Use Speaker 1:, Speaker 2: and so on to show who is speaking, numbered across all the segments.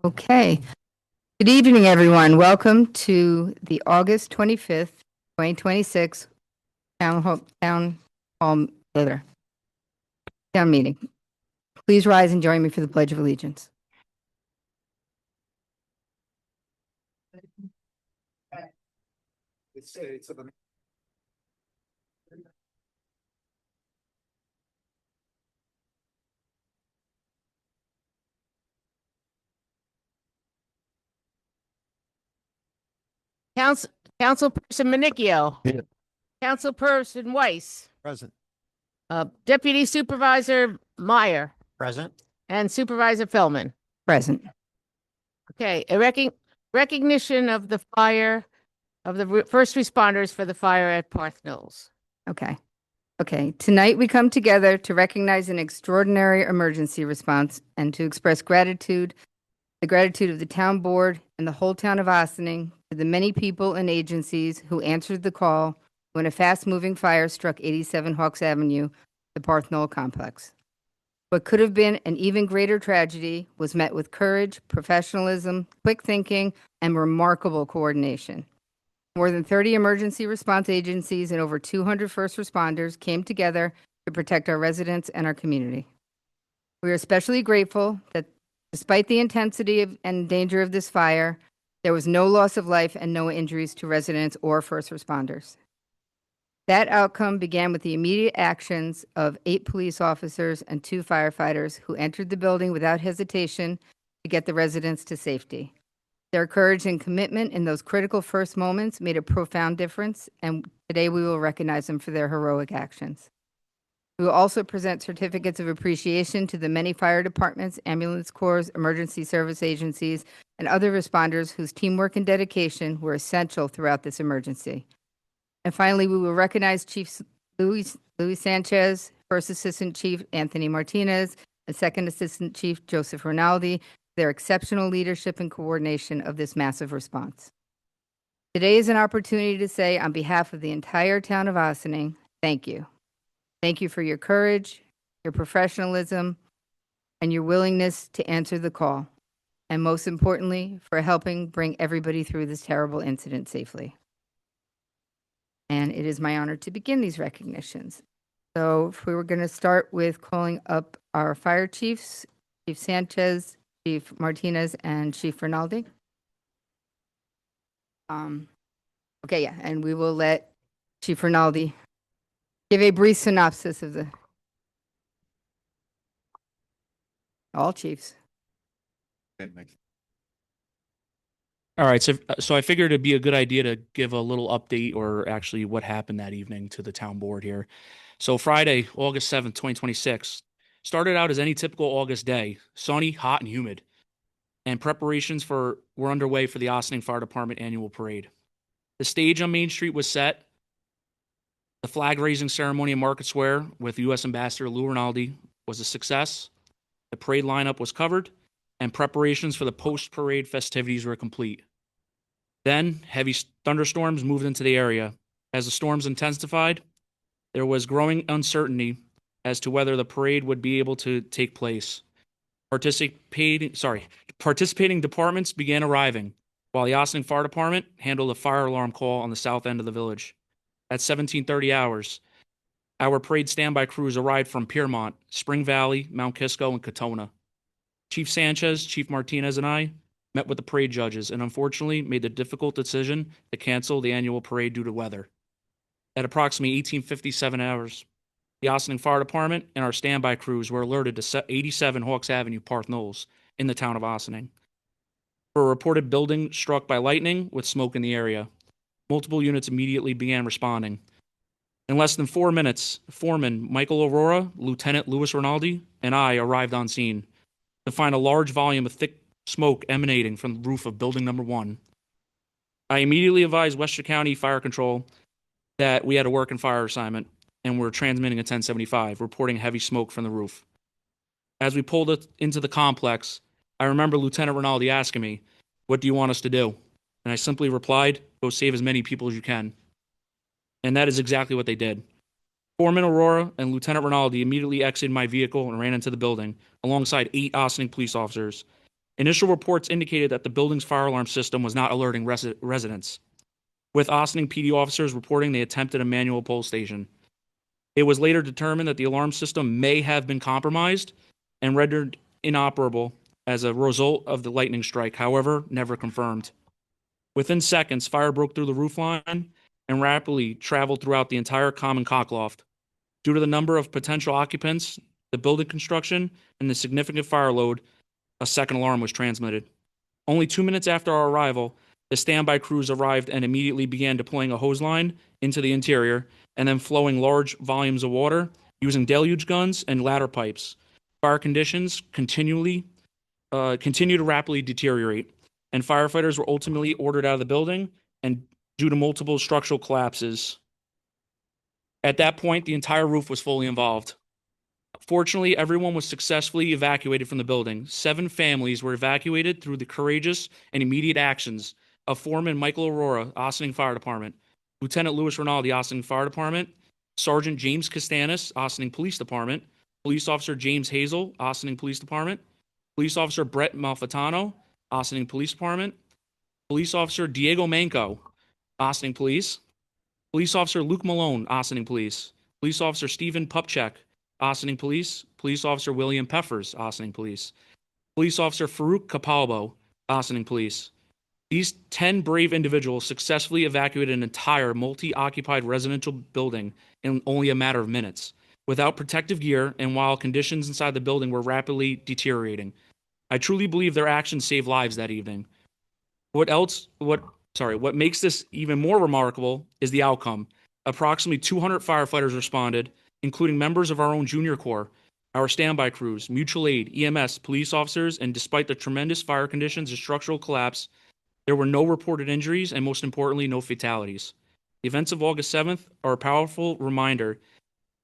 Speaker 1: Okay. Good evening, everyone. Welcome to the August 25th, 2026 Town Hall Town Meeting. Please rise and join me for the Pledge of Allegiance.
Speaker 2: Councilperson Manicchio.
Speaker 3: Here.
Speaker 2: Councilperson Weiss.
Speaker 3: Present.
Speaker 2: Deputy Supervisor Meyer.
Speaker 3: Present.
Speaker 2: And Supervisor Fellman.
Speaker 1: Present.
Speaker 2: Okay, recognition of the fire, of the first responders for the fire at Parth Knolls.
Speaker 1: Okay. Tonight we come together to recognize an extraordinary emergency response and to express gratitude, the gratitude of the town board and the whole town of Ossining to the many people and agencies who answered the call when a fast-moving fire struck 87 Hawks Avenue, the Parth Knoll complex. What could have been an even greater tragedy was met with courage, professionalism, quick thinking, and remarkable coordination. More than 30 emergency response agencies and over 200 first responders came together to protect our residents and our community. We are especially grateful that despite the intensity and danger of this fire, there was no loss of life and no injuries to residents or first responders. That outcome began with the immediate actions of 8 police officers and 2 firefighters who entered the building without hesitation to get the residents to safety. Their courage and commitment in those critical first moments made a profound difference, and today we will recognize them for their heroic actions. We will also present certificates of appreciation to the many fire departments, ambulance corps, emergency service agencies, and other responders whose teamwork and dedication were essential throughout this emergency. And finally, we will recognize Chief Louis Sanchez, First Assistant Chief Anthony Martinez, and Second Assistant Chief Joseph Rinaldi for their exceptional leadership and coordination of this massive response. Today is an opportunity to say, on behalf of the entire town of Ossining, thank you. Thank you for your courage, your professionalism, and your willingness to answer the call. And most importantly, for helping bring everybody through this terrible incident safely. And it is my honor to begin these recognitions. So if we were going to start with calling up our fire chiefs, Chief Sanchez, Chief Martinez, and Chief Rinaldi. Okay, yeah, and we will let Chief Rinaldi give a brief synopsis of all chiefs.
Speaker 4: All right, so I figured it'd be a good idea to give a little update or actually what happened that evening to the town board here. So Friday, August 7th, 2026, started out as any typical August day, sunny, hot, and humid. And preparations were underway for the Ossining Fire Department annual parade. The stage on Main Street was set. The flag-raising ceremony in Market Square with U.S. Ambassador Lou Rinaldi was a success. The parade lineup was covered, and preparations for the post-parade festivities were complete. Then, heavy thunderstorms moved into the area. As the storms intensified, there was growing uncertainty as to whether the parade would be able to take place. Participating departments began arriving, while the Ossining Fire Department handled a fire alarm call on the south end of the village. At 1730 hours, our parade standby crews arrived from Piermont, Spring Valley, Mount Kisco, and Katona. Chief Sanchez, Chief Martinez, and I met with the parade judges and unfortunately made the difficult decision to cancel the annual parade due to weather. At approximately 1857 hours, the Ossining Fire Department and our standby crews were alerted to 87 Hawks Avenue, Parth Knolls, in the town of Ossining, for a reported building struck by lightning with smoke in the area. Multiple units immediately began responding. In less than 4 minutes, Foreman Michael Aurora, Lieutenant Louis Rinaldi, and I arrived on scene to find a large volume of thick smoke emanating from the roof of building number 1. I immediately advised Westchester County Fire Control that we had a working fire assignment and were transmitting a 1075, reporting heavy smoke from the roof. As we pulled it into the complex, I remember Lieutenant Rinaldi asking me, "What do you want us to do?" And I simply replied, "Go save as many people as you can." And that is exactly what they did. Foreman Aurora and Lieutenant Rinaldi immediately exited my vehicle and ran into the building, alongside 8 Ossining police officers. Initial reports indicated that the building's fire alarm system was not alerting residents, with Ossining PD officers reporting they attempted a manual pull station. It was later determined that the alarm system may have been compromised and rendered inoperable as a result of the lightning strike, however, never confirmed. Within seconds, fire broke through the roof line and rapidly traveled throughout the entire common cockloft. Due to the number of potential occupants, the building construction, and the significant fire load, a second alarm was transmitted. Only 2 minutes after our arrival, the standby crews arrived and immediately began deploying a hose line into the interior and then flowing large volumes of water using deluge guns and ladder pipes. Fire conditions continue to rapidly deteriorate, and firefighters were ultimately ordered out of the building and due to multiple structural collapses. At that point, the entire roof was fully involved. Fortunately, everyone was successfully evacuated from the building. 7 families were evacuated through the courageous and immediate actions of Foreman Michael Aurora, Ossining Fire Department, Lieutenant Louis Rinaldi, Ossining Fire Department, Sergeant James Castanis, Ossining Police Department, Police Officer James Hazel, Ossining Police Department, Police Officer Brett Malfitano, Ossining Police Department, Police Officer Diego Manco, Ossining Police, Police Officer Luke Malone, Ossining Police, Police Officer Stephen Pupchek, Ossining Police, Police Officer William Peffers, Ossining Police, Police Officer Farouk Kapalbo, Ossining Police. These 10 brave individuals successfully evacuated an entire multi-occupied residential building in only a matter of minutes, without protective gear and while conditions inside the building were rapidly deteriorating. I truly believe their actions saved lives that evening. What makes this even more remarkable is the outcome. Approximately 200 firefighters responded, including members of our own junior corps, our standby crews, mutual aid, EMS, police officers, and despite the tremendous fire conditions and structural collapse, there were no reported injuries and most importantly, no fatalities. The events of August 7th are a powerful reminder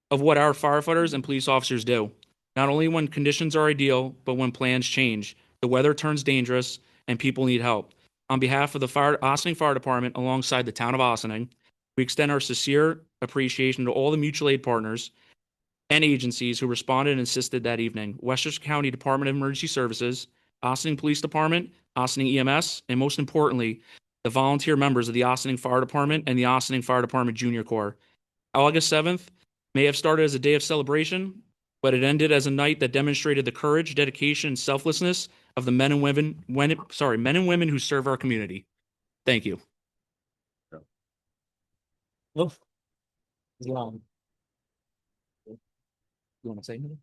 Speaker 4: of what our firefighters and police officers do. Not only when conditions are ideal, but when plans change, the weather turns dangerous, and people need help. On behalf of the Ossining Fire Department, alongside the town of Ossining, we extend our sincere appreciation to all the mutual aid partners and agencies who responded and assisted that evening. Westchester County Department of Emergency Services, Ossining Police Department, Ossining EMS, and most importantly, the volunteer members of the Ossining Fire Department and the Ossining Fire Department Junior Corps. August 7th may have started as a day of celebration, but it ended as a night that demonstrated the courage, dedication, and selflessness of the men and women who serve our community. Thank you. Oof. Long. You want to say anything?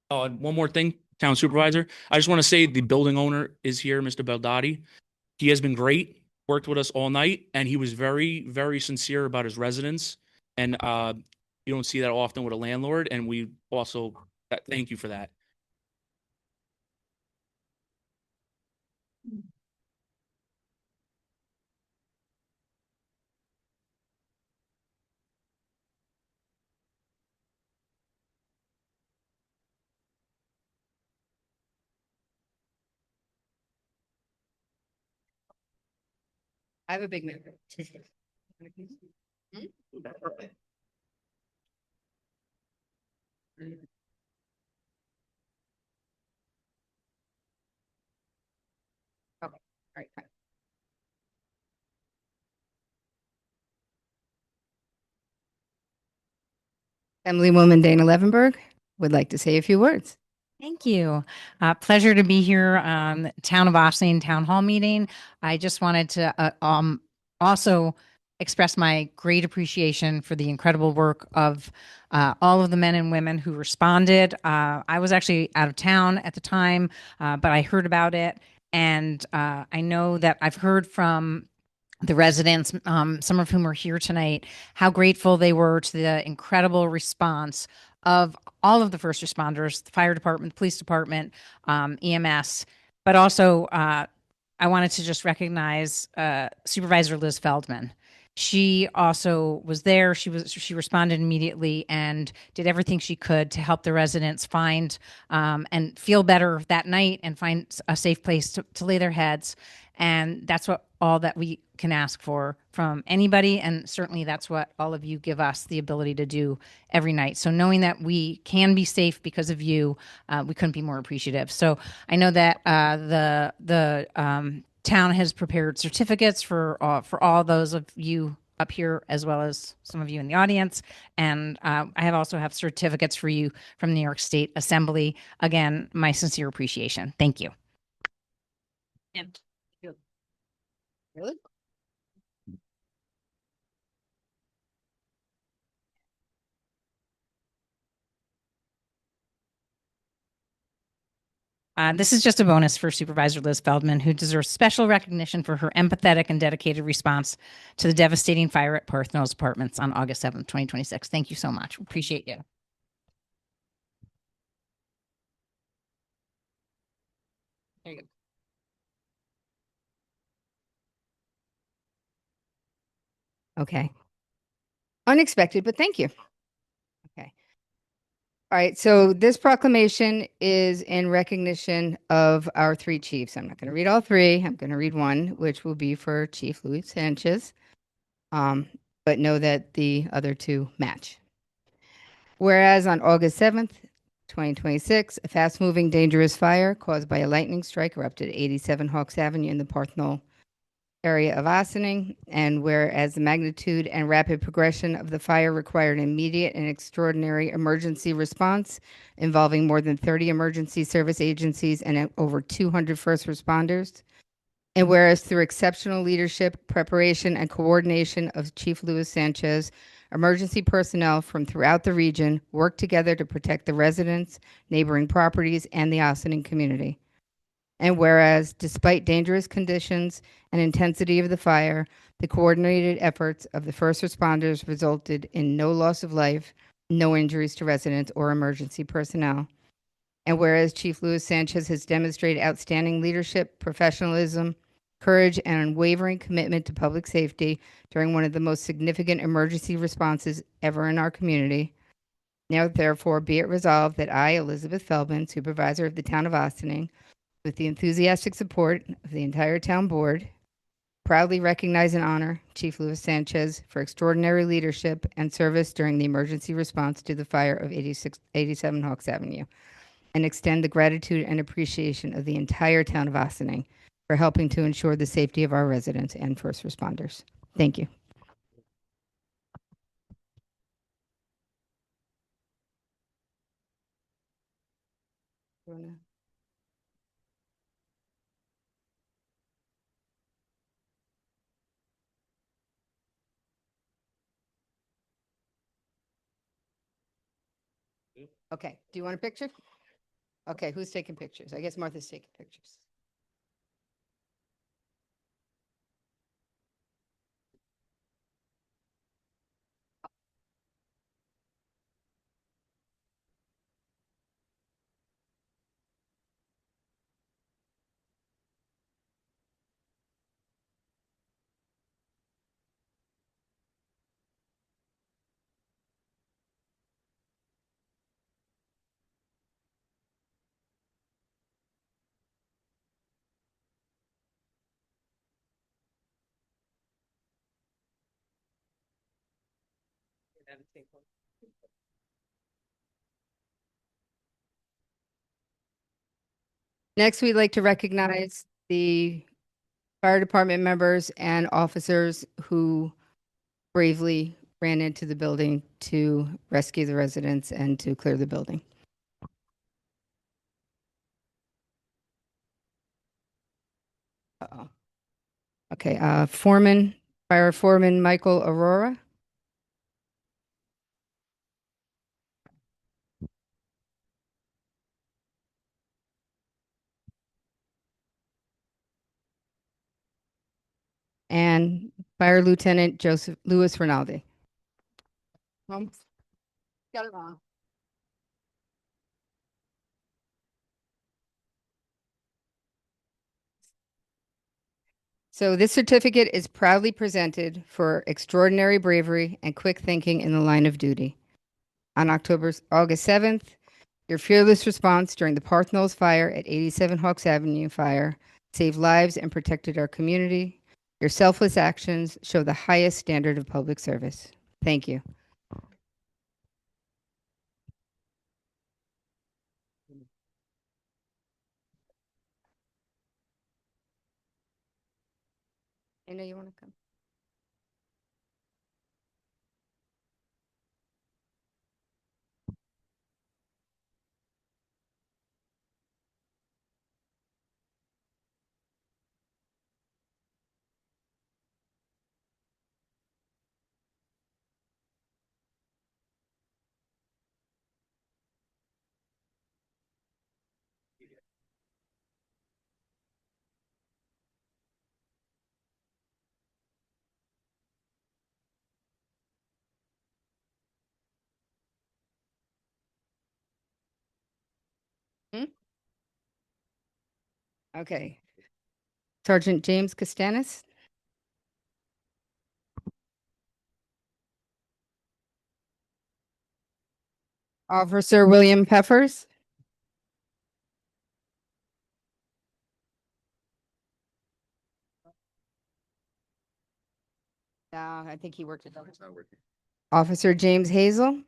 Speaker 4: Oh, and one more thing, Town Supervisor. I just want to say the building owner is here, Mr. Beldati. He has been great, worked with us all night, and he was very, very sincere about his residents. And you don't see that often with a landlord, and we also thank you for that.
Speaker 1: I have a big mirror. Okay, all right, fine. Assemblywoman Dana Levenberg would like to say a few words.
Speaker 3: Thank you. Pleasure to be here on Town of Ossining Town Hall meeting. I just wanted to also express my great appreciation for the incredible work of all of the men and women who responded. I was actually out of town at the time, but I heard about it. And I know that I've heard from the residents, some of whom are here tonight, how grateful they were to the incredible response of all of the first responders, the fire department, the police department, EMS, but also I wanted to just recognize Supervisor Liz Feldman. She also was there. She responded immediately and did everything she could to help the residents find and feel better that night and find a safe place to lay their heads. And that's what all that we can ask for from anybody. And certainly that's what all of you give us the ability to do every night. So knowing that we can be safe because of you, we couldn't be more appreciative. So I know that the town has prepared certificates for all those of you up here, as well as some of you in the audience. And I also have certificates for you from New York State Assembly. Again, my sincere appreciation. Thank you.
Speaker 1: Really?
Speaker 3: This is just a bonus for Supervisor Liz Feldman, who deserves special recognition for her empathetic and dedicated response to the devastating fire at Perth Mills Apartments on August 7th, 2026. Thank you so much. Appreciate you. There you go.
Speaker 1: Okay. Unexpected, but thank you. Okay. All right. So this proclamation is in recognition of our three chiefs. I'm not going to read all three. I'm going to read one, which will be for Chief Luis Sanchez. But know that the other two match. Whereas on August 7th, 2026, a fast-moving, dangerous fire caused by a lightning strike erupted at 87 Hawks Avenue in the Parknell area of Ossining, and whereas the magnitude and rapid progression of the fire required immediate and extraordinary emergency response involving more than 30 emergency service agencies and over 200 first responders, and whereas through exceptional leadership, preparation, and coordination of Chief Luis Sanchez, emergency personnel from throughout the region worked together to protect the residents, neighboring properties, and the Ossining community. And whereas, despite dangerous conditions and intensity of the fire, the coordinated efforts of the first responders resulted in no loss of life, no injuries to residents or emergency personnel. And whereas Chief Luis Sanchez has demonstrated outstanding leadership, professionalism, courage, and unwavering commitment to public safety during one of the most significant emergency responses ever in our community, now therefore be it resolved that I, Elizabeth Feldman, Supervisor of the Town of Ossining, with the enthusiastic support of the entire town board, proudly recognize and honor Chief Luis Sanchez for extraordinary leadership and service during the emergency response to the fire of 87 Hawks Avenue, and extend the gratitude and appreciation of the entire town of Ossining for helping to ensure the safety of our residents and first responders. Thank you. Okay, do you want a picture? Okay, who's taking pictures? I guess Martha's taking pictures. Next, we'd like to recognize the fire department members and officers who bravely ran into the building to rescue the residents and to clear the building. Uh-oh. Okay, Fire Foreman Michael Aurora. And Fire Lieutenant Joseph Louis Rinaldi. Got it wrong. So this certificate is proudly presented for extraordinary bravery and quick thinking in the line of duty. On August 7th, your fearless response during the Parth Knowles fire at 87 Hawks Avenue fire saved lives and protected our community. Your selfless actions show the highest standard of public service. Thank you. Anna, you want to come? Hmm? Okay. Sergeant James Costanis. Officer William Peffers. No, I think he worked it out. Officer James Hazel.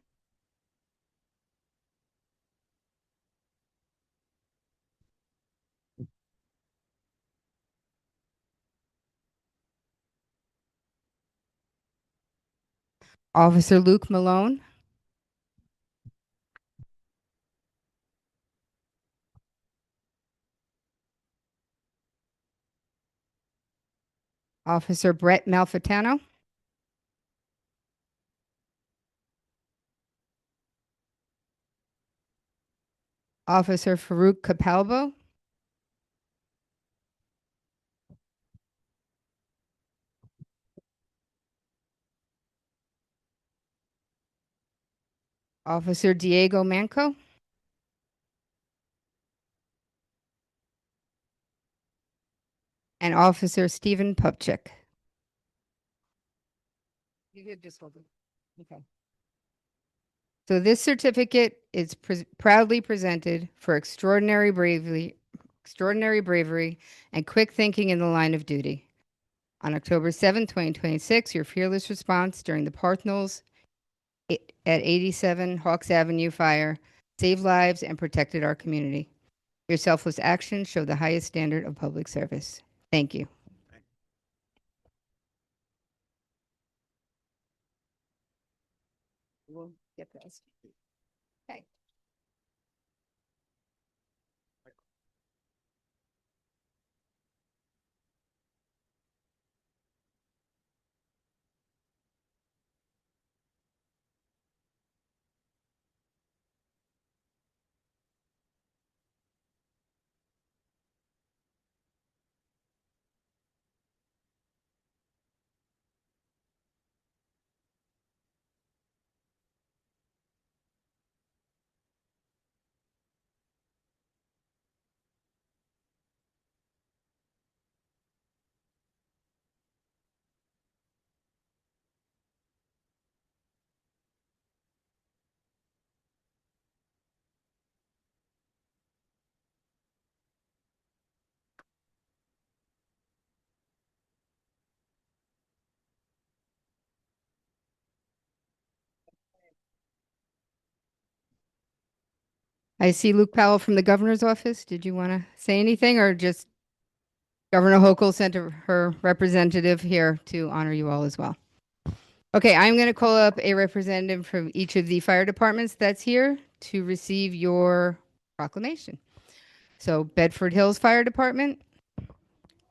Speaker 1: Officer Luke Malone. Officer Brett Malfitano. Officer Farouk Capalbo. Officer Diego Manco. And Officer Stephen Pupchik. You could just hold it. Okay. So this certificate is proudly presented for extraordinary bravery and quick thinking in the line of duty. On October 7, 2026, your fearless response during the Parth at 87 Hawks Avenue fire saved lives and protected our community. Your selfless actions show the highest standard of public service. Thank you. We'll get this. Okay. I see Luke Powell from the governor's office. Did you want to say anything, or just Governor Hochul sent her representative here to honor you all as well? Okay, I'm going to call up a representative from each of the fire departments that's here to receive your proclamation. So Bedford Hills Fire Department,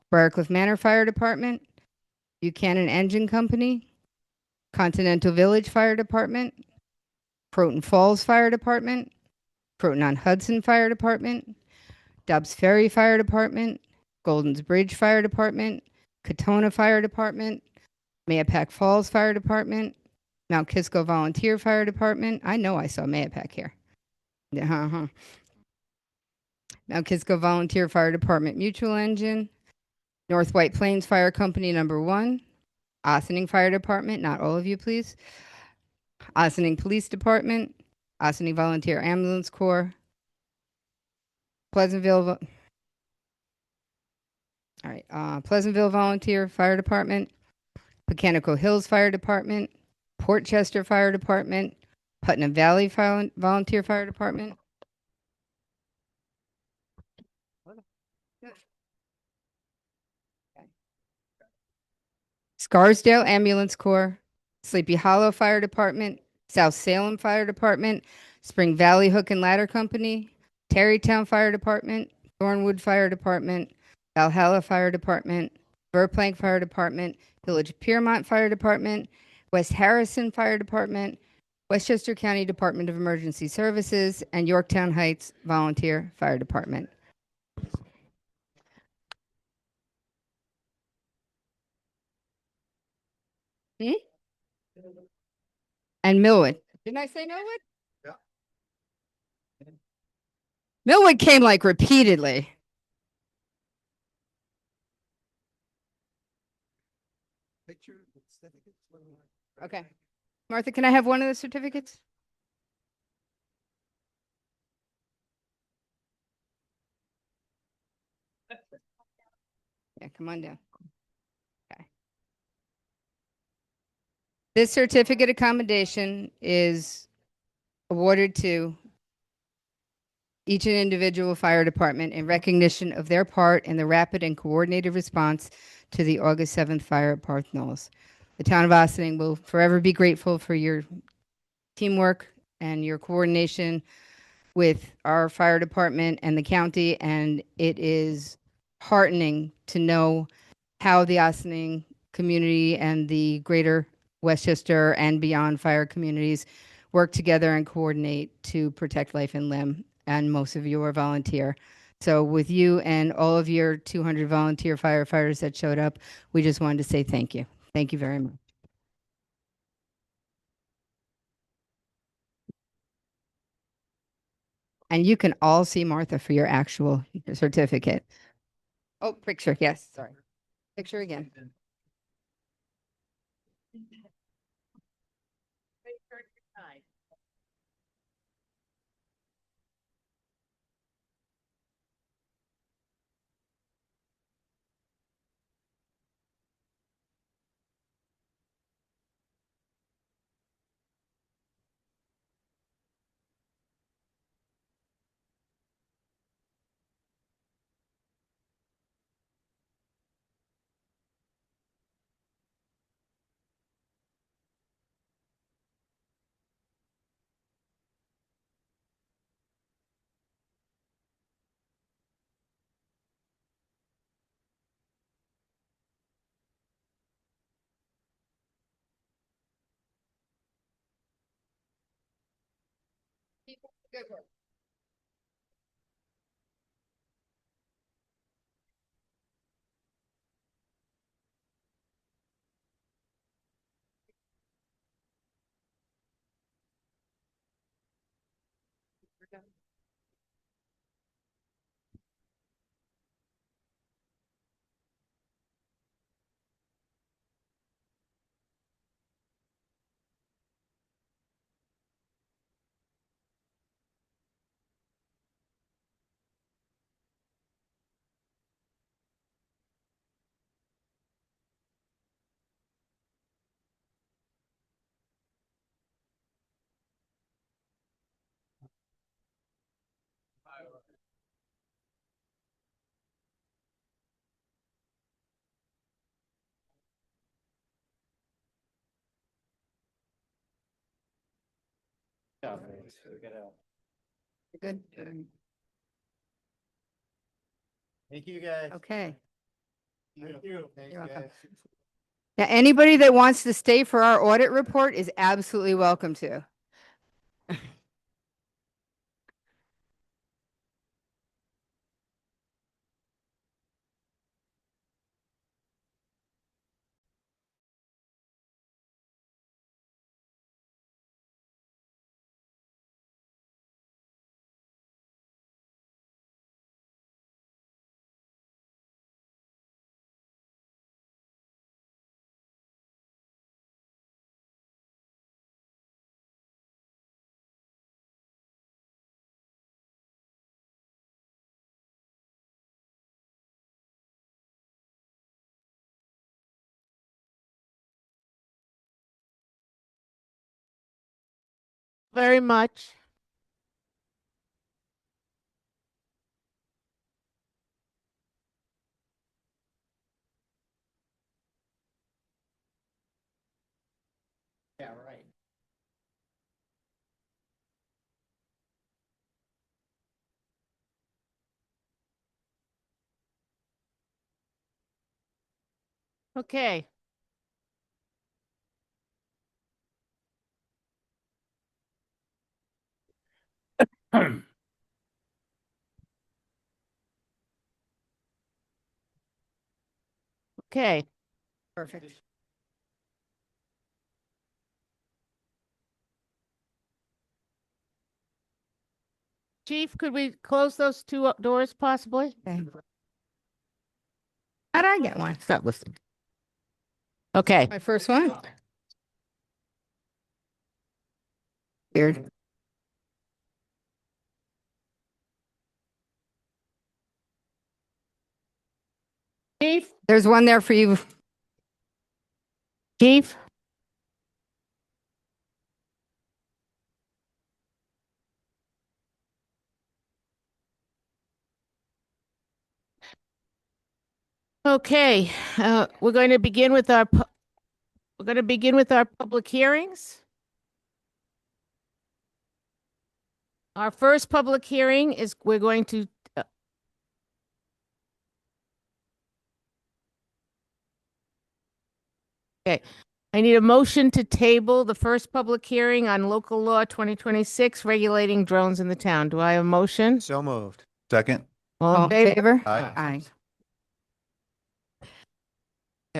Speaker 1: Briarcliff Manor Fire Department, Buchanan Engine Company, Continental Village Fire Department, Croton Falls Fire Department, Croton-on-Hudson Fire Department, Dobbs Ferry Fire Department, Golden's Bridge Fire Department, Katona Fire Department, Mayapack Falls Fire Department, Mount Kisco Volunteer Fire Department. I know I saw Mayapack here. Uh-huh. Mount Kisco Volunteer Fire Department Mutual Engine, North White Plains Fire Company Number 1, Ossining Fire Department, not all of you, please. Ossining Police Department, Ossining Volunteer Ambulance Corps, Pleasantville. All right. Pleasantville Volunteer Fire Department, Mechanical Hills Fire Department, Port Chester Fire Department, Putnam Valley Volunteer Fire Department. Scarsdale Ambulance Corps, Sleepy Hollow Fire Department, South Salem Fire Department, Spring Valley Hook and Ladder Company, Terrytown Fire Department, Thornwood Fire Department, Valhalla Fire Department, Verplank Fire Department, Village Piermont Fire Department, West Harrison Fire Department, Westchester County Department of Emergency Services, and Yorktown Heights Volunteer Fire Department. Hmm? And Millwood. Didn't I say Millwood?
Speaker 5: Yeah.
Speaker 1: Millwood came like repeatedly.
Speaker 5: Picture, certificates, what do you want?
Speaker 1: Okay. Martha, can I have one of the certificates? Yeah, come on down. Okay. This certificate accommodation is awarded to each and individual fire department in recognition of their part in the rapid and coordinated response to the August 7th fire at Parth Knolls. The town of Ossining will forever be grateful for your teamwork and your coordination with our fire department and the county, and it is heartening to know how the Ossining community and the greater Westchester and beyond fire communities work together and coordinate to protect life and limb, and most of you are volunteer. So with you and all of your 200 volunteer firefighters that showed up, we just wanted to say thank you. Thank you very much. And you can all see Martha for your actual certificate. Oh, picture, yes, sorry. Picture again. Good work. Good.
Speaker 5: Thank you, guys.
Speaker 1: Okay.
Speaker 5: Thank you. Thanks,
Speaker 1: You're welcome.
Speaker 5: guys.
Speaker 1: Now, anybody that wants to stay for our audit report is absolutely welcome to.
Speaker 2: very much.
Speaker 3: Yeah, right.
Speaker 2: Okay. Okay.
Speaker 1: Perfect.
Speaker 2: Chief, could we close those two doors possibly?
Speaker 1: Okay. How'd I get one?
Speaker 2: Stop listening. Okay.
Speaker 1: My first one? Weird.
Speaker 2: Chief?
Speaker 1: There's one there for you.
Speaker 2: Chief? Okay, we're going to begin with our public hearings. Our first public hearing is we're going to okay. I need a motion to table the first public hearing on local law 2026 regulating drones in the town. Do I have a motion?
Speaker 5: So moved. Second.
Speaker 1: All in favor?
Speaker 5: Aye.
Speaker 1: Aye.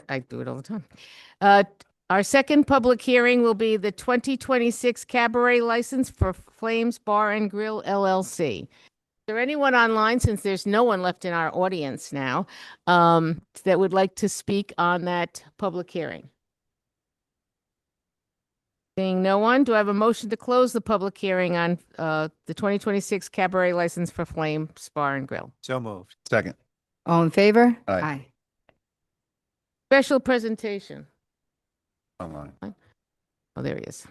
Speaker 2: I do it all the time. Our second public hearing will be the 2026 cabaret license for Flames Bar and Grill LLC. Is there anyone online, since there's no one left in our audience now, that would like to speak on that public hearing? Seeing no one, do I have a motion to close the public hearing on the 2026 cabaret license for Flames Bar and Grill?
Speaker 5: So moved. Second.
Speaker 1: All in favor?
Speaker 5: Aye.
Speaker 2: Special presentation.
Speaker 5: Online.
Speaker 2: Oh, there he is.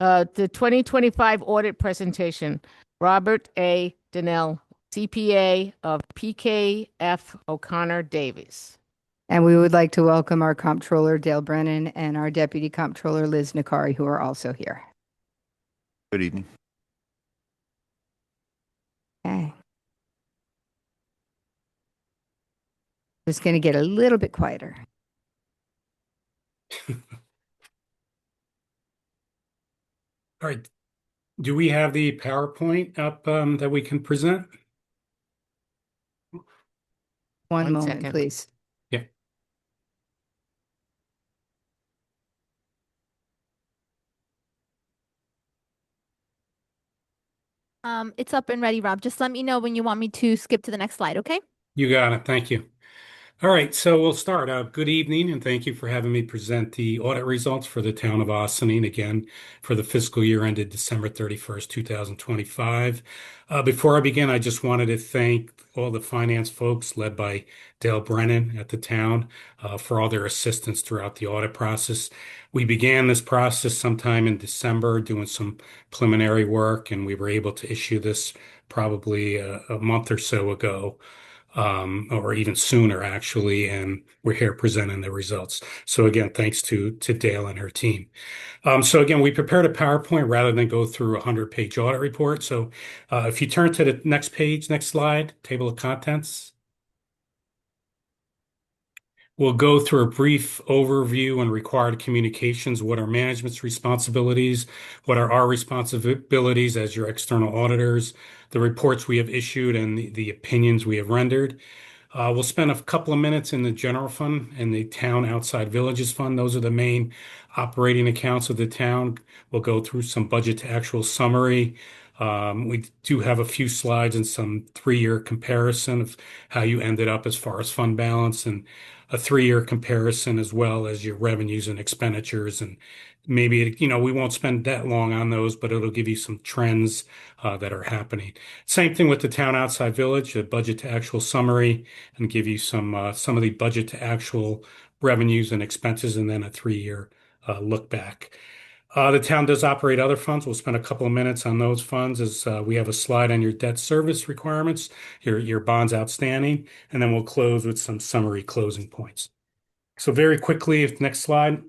Speaker 2: The 2025 audit presentation, Robert A. Donnell, CPA of PKF O'Connor Davies.
Speaker 1: And we would like to welcome our comptroller, Dale Brennan, and our deputy comptroller, Liz Nakari, who are also here.
Speaker 5: Good evening.
Speaker 1: Okay. Just going to get a little bit quieter.
Speaker 6: All right. Do we have the PowerPoint up that we can present?
Speaker 1: One
Speaker 2: One
Speaker 1: moment,
Speaker 2: second.
Speaker 1: please.
Speaker 6: Yeah.
Speaker 7: It's up and ready, Rob. Just let me know when you want me to skip to the next slide, okay?
Speaker 6: You got it. Thank you. All right, so we'll start. Good evening, and thank you for having me present the audit results for the town of Ossining again for the fiscal year ended December 31st, 2025. Before I begin, I just wanted to thank all the finance folks led by Dale Brennan at the town for all their assistance throughout the audit process. We began this process sometime in December doing some preliminary work, and we were able to issue this probably a month or so ago. Or even sooner, actually, and we're here presenting the results. So again, thanks to Dale and her team. So again, we prepared a PowerPoint rather than go through a 100-page audit report. So if you turn to the next page, next slide, table of contents. We'll go through a brief overview and required communications, what are management's responsibilities, what are our responsibilities as your external auditors, the reports we have issued, and the opinions we have rendered. We'll spend a couple of minutes in the general fund and the town outside villages fund. Those are the main operating accounts of the town. We'll go through some budget to actual summary. We do have a few slides and some 3-year comparison of how you ended up as far as fund balance and a 3-year comparison as well as your revenues and expenditures. And maybe, we won't spend that long on those, but it'll give you some trends that are happening. Same thing with the town outside village, a budget to actual summary, and give you some of the budget to actual revenues and expenses, and then a 3-year look back. The town does operate other funds. We'll spend a couple of minutes on those funds as we have a slide on your debt service requirements, your bonds outstanding, and then we'll close with some summary closing points. So very quickly, next slide.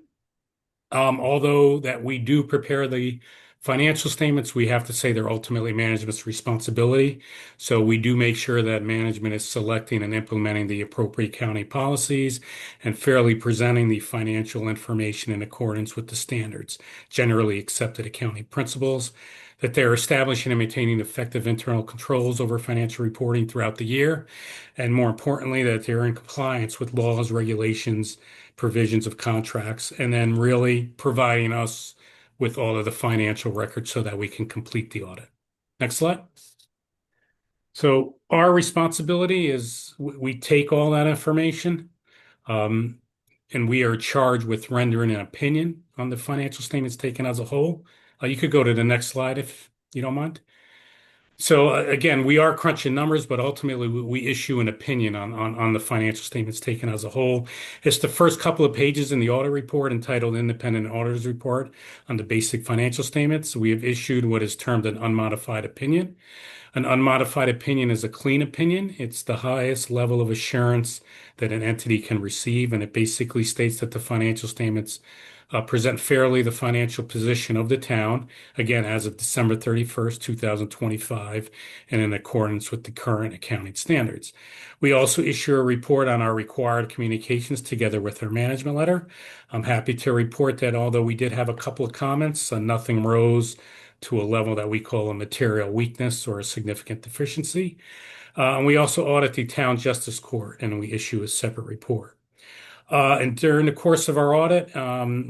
Speaker 6: Although that we do prepare the financial statements, we have to say they're ultimately management's responsibility. So we do make sure that management is selecting and implementing the appropriate county policies and fairly presenting the financial information in accordance with the standards, generally accepted accounting principles, that they're establishing and maintaining effective internal controls over financial reporting throughout the year, and more importantly, that they're in compliance with laws, regulations, provisions of contracts, and then really providing us with all of the financial records so that we can complete the audit. Next slide. So our responsibility is we take all that information, and we are charged with rendering an opinion on the financial statements taken as a whole. You could go to the next slide if you don't mind. So again, we are crunching numbers, but ultimately we issue an opinion on the financial statements taken as a whole. It's the first couple of pages in the audit report entitled Independent Auditor's Report on the basic financial statements. We have issued what is termed an unmodified opinion. An unmodified opinion is a clean opinion. It's the highest level of assurance that an entity can receive, and it basically states that the financial statements present fairly the financial position of the town, again, as of December 31st, 2025, and in accordance with the current accounting standards. We also issue a report on our required communications together with our management letter. I'm happy to report that although we did have a couple of comments, nothing rose to a level that we call a material weakness or a significant deficiency. And we also audit the town justice court, and we issue a separate report. And during the course of our audit,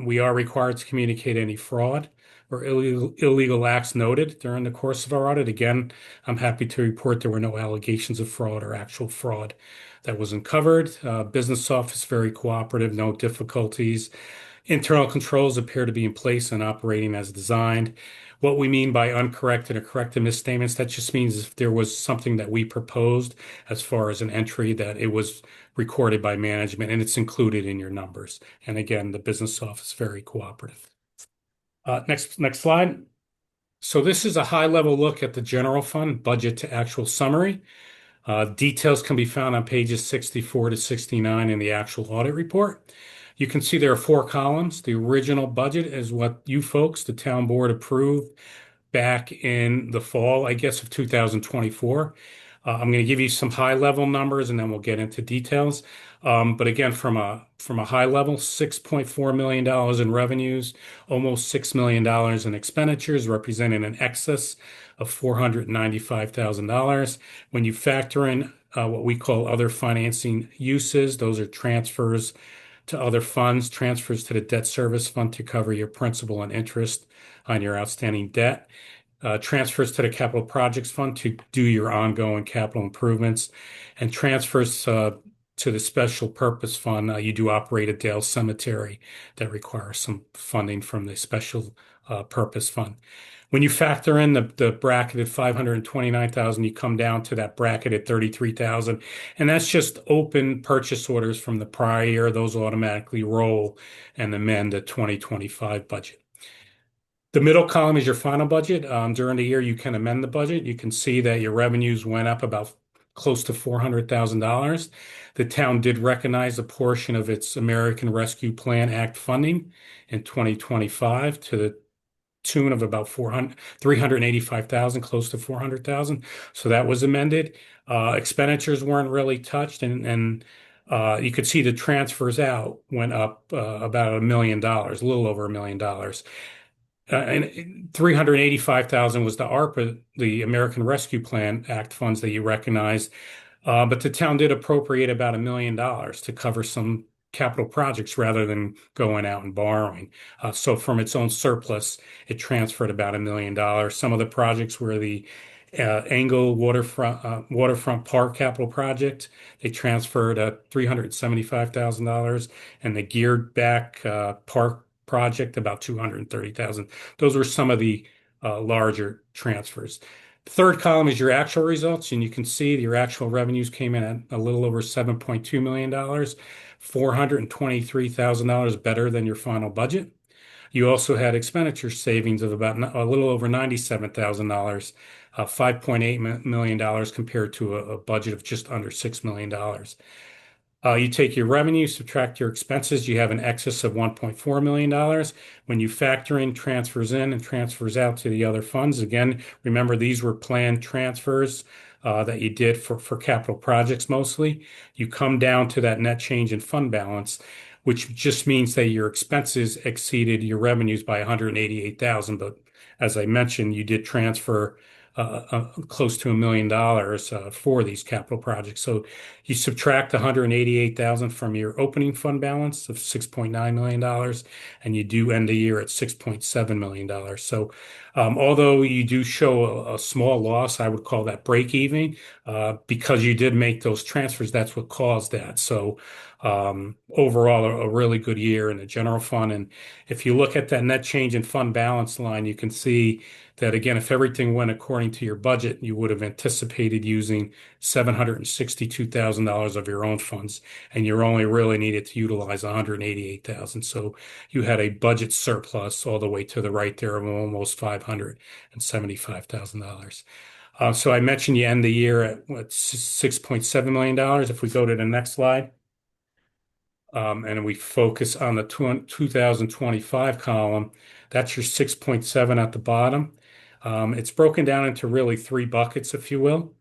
Speaker 6: we are required to communicate any fraud or illegal acts noted during the course of our audit. Again, I'm happy to report there were no allegations of fraud or actual fraud that was uncovered. Business office very cooperative, no difficulties. Internal controls appear to be in place and operating as designed. What we mean by uncorrected or corrected misstatements, that just means if there was something that we proposed as far as an entry, that it was recorded by management and it's included in your numbers. And again, the business office very cooperative. Next slide. So this is a high-level look at the general fund budget to actual summary. Details can be found on pages 64 to 69 in the actual audit report. You can see there are 4 columns. The original budget is what you folks, the town board, approved back in the fall, I guess, of 2024. I'm going to give you some high-level numbers, and then we'll get into details. But again, from a high level, $6.4 million in revenues, almost $6 million in expenditures, representing an excess of $495,000. When you factor in what we call other financing uses, those are transfers to other funds, transfers to the debt service fund to cover your principal and interest on your outstanding debt, transfers to the capital projects fund to do your ongoing capital improvements, and transfers to the special purpose fund. You do operate a Dale Cemetery that requires some funding from the special purpose fund. When you factor in the bracketed 529,000, you come down to that bracketed 33,000, and that's just open purchase orders from the prior year. Those automatically roll and amend the 2025 budget. The middle column is your final budget. During the year, you can amend the budget. You can see that your revenues went up about close to $400,000. The town did recognize a portion of its American Rescue Plan Act funding in 2025 to the tune of about 385,000, close to 400,000. So that was amended. Expenditures weren't really touched, and you could see the transfers out went up about $1 million, a little over $1 million. And 385,000 was the ARPA, the American Rescue Plan Act funds that you recognize. But the town did appropriate about $1 million to cover some capital projects rather than going out and borrowing. So from its own surplus, it transferred about $1 million. Some of the projects were the Angle Waterfront Park capital project. They transferred $375,000, and the Geared Back Park project about $230,000. Those were some of the larger transfers. The third column is your actual results, and you can see your actual revenues came in at a little over $7.2 million, $423,000 better than your final budget. You also had expenditure savings of about a little over $97,000, $5.8 million compared to a budget of just under $6 million. You take your revenue, subtract your expenses, you have an excess of $1.4 million. When you factor in transfers in and transfers out to the other funds, again, remember these were planned transfers that you did for capital projects mostly. You come down to that net change in fund balance, which just means that your expenses exceeded your revenues by 188,000. But as I mentioned, you did transfer close to $1 million for these capital projects. So you subtract 188,000 from your opening fund balance of $6.9 million, and you do end the year at $6.7 million. So although you do show a small loss, I would call that break even because you did make those transfers. That's what caused that. So overall, a really good year in the general fund. And if you look at that net change in fund balance line, you can see that again, if everything went according to your budget, you would have anticipated using $762,000 of your own funds, and you only really needed to utilize 188,000. So you had a budget surplus all the way to the right there of almost $575,000. So I mentioned you end the year at what, $6.7 million. If we go to the next slide, and we focus on the 2025 column, that's your 6.7 at the bottom. It's broken down into really three buckets, if you will.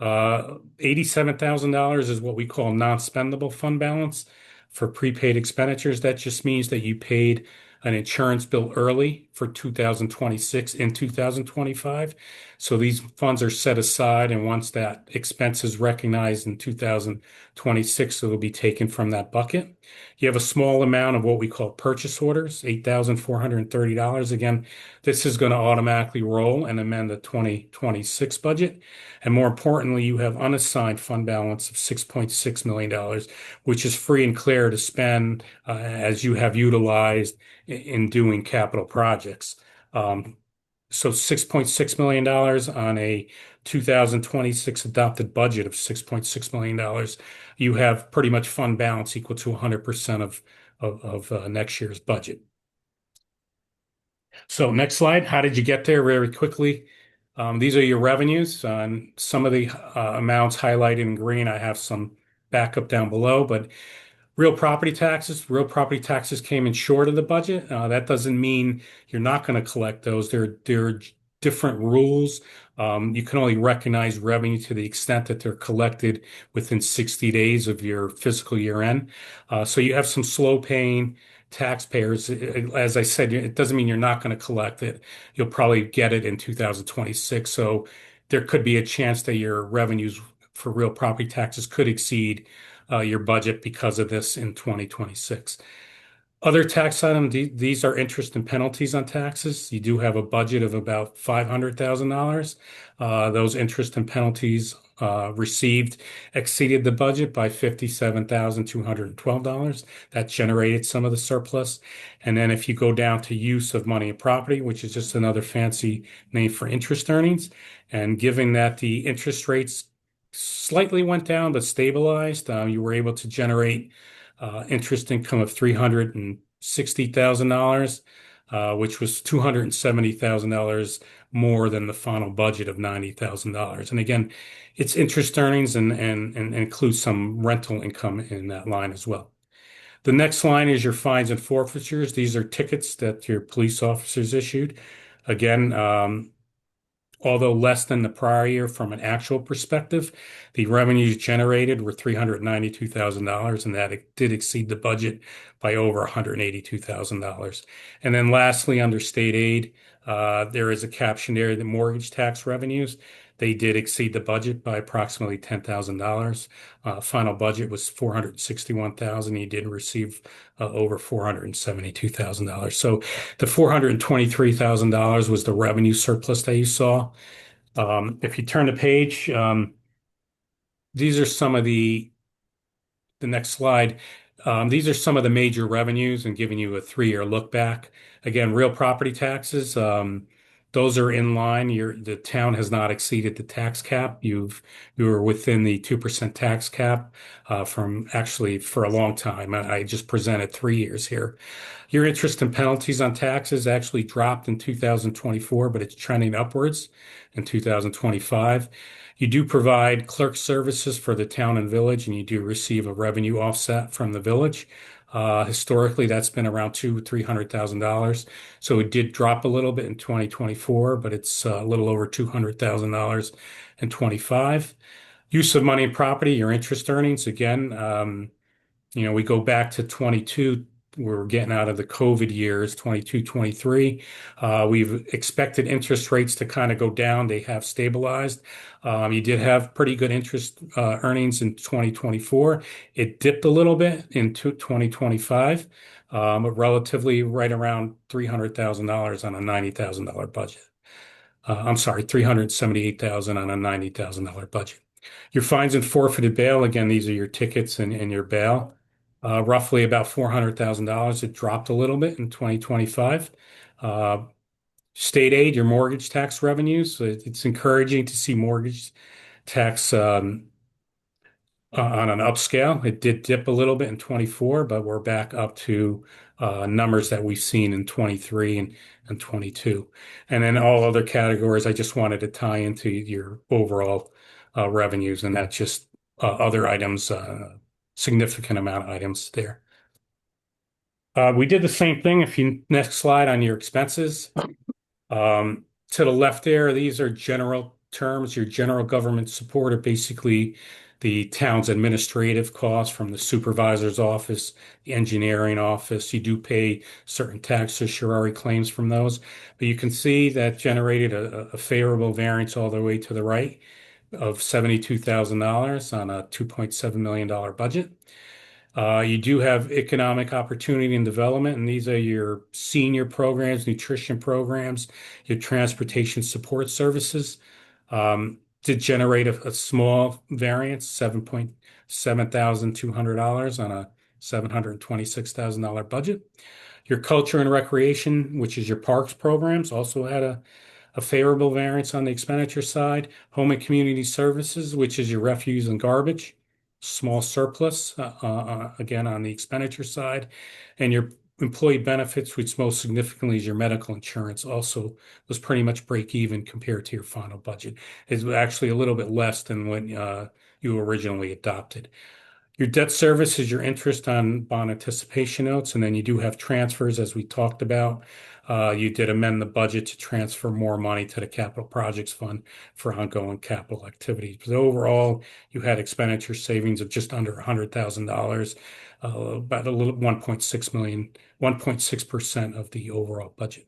Speaker 6: $87,000 is what we call non-spendable fund balance for prepaid expenditures. That just means that you paid an insurance bill early for 2026 and 2025. So these funds are set aside, and once that expense is recognized in 2026, it'll be taken from that bucket. You have a small amount of what we call purchase orders, $8,430. Again, this is going to automatically roll and amend the 2026 budget. And more importantly, you have unassigned fund balance of $6.6 million, which is free and clear to spend as you have utilized in doing capital projects. So $6.6 million on a 2026 adopted budget of $6.6 million, you have pretty much fund balance equal to 100% of next year's budget. So next slide, how did you get there? Very quickly. These are your revenues. On some of the amounts highlighted in green, I have some backup down below, but real property taxes came in short of the budget. That doesn't mean you're not going to collect those. There are different rules. You can only recognize revenue to the extent that they're collected within 60 days of your fiscal year end. So you have some slow paying taxpayers. As I said, it doesn't mean you're not going to collect it. You'll probably get it in 2026. So there could be a chance that your revenues for real property taxes could exceed your budget because of this in 2026. Other tax items, these are interest and penalties on taxes. You do have a budget of about $500,000. Those interest and penalties received exceeded the budget by $57,212. That generated some of the surplus. And then if you go down to use of money and property, which is just another fancy name for interest earnings, and given that the interest rates slightly went down but stabilized, you were able to generate interest income of $360,000, which was $270,000 more than the final budget of $90,000. And again, it's interest earnings and includes some rental income in that line as well. The next line is your fines and forfeitures. These are tickets that your police officers issued. Again, although less than the prior year from an actual perspective, the revenues generated were $392,000, and that did exceed the budget by over $182,000. And then lastly, under state aid, there is a caption there, the mortgage tax revenues. They did exceed the budget by approximately $10,000. Final budget was $461,000. You did receive over $472,000. So the $423,000 was the revenue surplus that you saw. If you turn the page, these are some of the next slide. These are some of the major revenues and giving you a 3-year look back. Again, real property taxes. Those are in line. The town has not exceeded the tax cap. You were within the 2% tax cap from actually for a long time. I just presented 3 years here. Your interest and penalties on taxes actually dropped in 2024, but it's trending upwards in 2025. You do provide clerk services for the town and village, and you do receive a revenue offset from the village. Historically, that's been around $300,000. So it did drop a little bit in 2024, but it's a little over $200,000 in 25. Use of money and property, your interest earnings, again, we go back to 22. We're getting out of the COVID years, 22, 23. We've expected interest rates to kind of go down. They have stabilized. You did have pretty good interest earnings in 2024. It dipped a little bit into 2025, but relatively right around $300,000 on a $90,000 budget. I'm sorry, $378,000 on a $90,000 budget. Your fines and forfeited bail, again, these are your tickets and your bail. Roughly about $400,000. It dropped a little bit in 2025. State aid, your mortgage tax revenues. It's encouraging to see mortgage tax on an upscale. It did dip a little bit in 24, but we're back up to numbers that we've seen in 23 and 22. And then all other categories, I just wanted to tie into your overall revenues, and that's just other items, significant amount of items there. We did the same thing. If you next slide on your expenses. To the left there, these are general terms. Your general government support are basically the town's administrative costs from the supervisor's office, the engineering office. You do pay certain tax certiorari claims from those, but you can see that generated a favorable variance all the way to the right of $72,000 on a $2.7 million budget. You do have economic opportunity and development, and these are your senior programs, nutrition programs, your transportation support services. Did generate a small variance, $7,200 on a $726,000 budget. Your culture and recreation, which is your parks programs, also had a favorable variance on the expenditure side. Home and community services, which is your refuse and garbage, small surplus, again, on the expenditure side. And your employee benefits, which most significantly is your medical insurance, also was pretty much break even compared to your final budget. It's actually a little bit less than when you originally adopted. Your debt service is your interest on bond anticipation notes, and then you do have transfers, as we talked about. You did amend the budget to transfer more money to the capital projects fund for ongoing capital activities. But overall, you had expenditure savings of just under $100,000, about a little 1.6 million, 1.6% of the overall budget.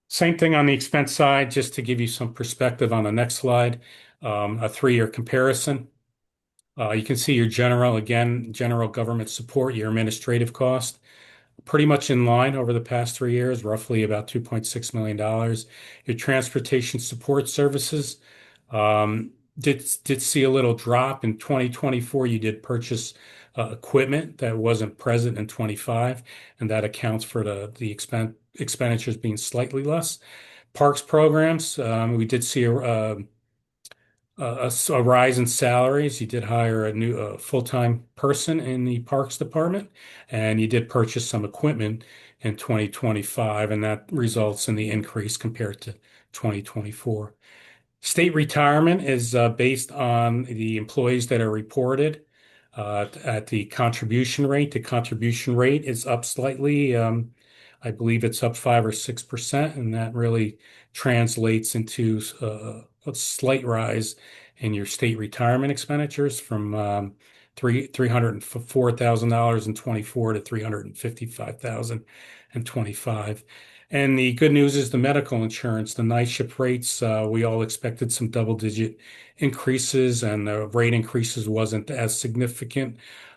Speaker 6: Same thing on the expense side, just to give you some perspective on the next slide, a 3-year comparison. You can see your general government support, your administrative cost, pretty much in line over the past 3 years, roughly about $2.6 million. Your transportation support services did see a little drop in 2024. You did purchase equipment that wasn't present in 25, and that accounts for the expenditures being slightly less. Parks programs, we did see a rise in salaries. You did hire a new full-time person in the Parks Department, and you did purchase some equipment in 2025, and that results in the increase compared to 2024. State retirement is based on the employees that are reported at the contribution rate. The contribution rate is up slightly. I believe it's up 5 or 6%, and that really translates into a slight rise in your state retirement expenditures from $304,000 in 24 to $355,000 in 25. And the good news is the medical insurance, the night shift rates, we all expected some double-digit increases, and the rate increases wasn't as significant.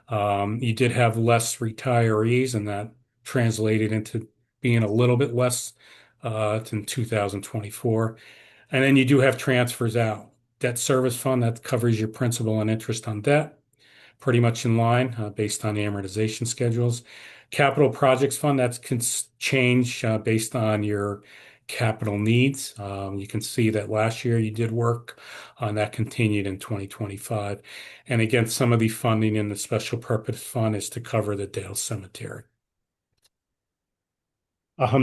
Speaker 6: You did have less retirees, and that translated into being a little bit less than 2024. And then you do have transfers out. Debt service fund, that covers your principal and interest on debt, pretty much in line based on the amortization schedules. Capital projects fund, that can change based on your capital needs. You can see that last year you did work on that, continued in 2025. And again, some of the funding in the special purpose fund is to cover the Dale Cemetery.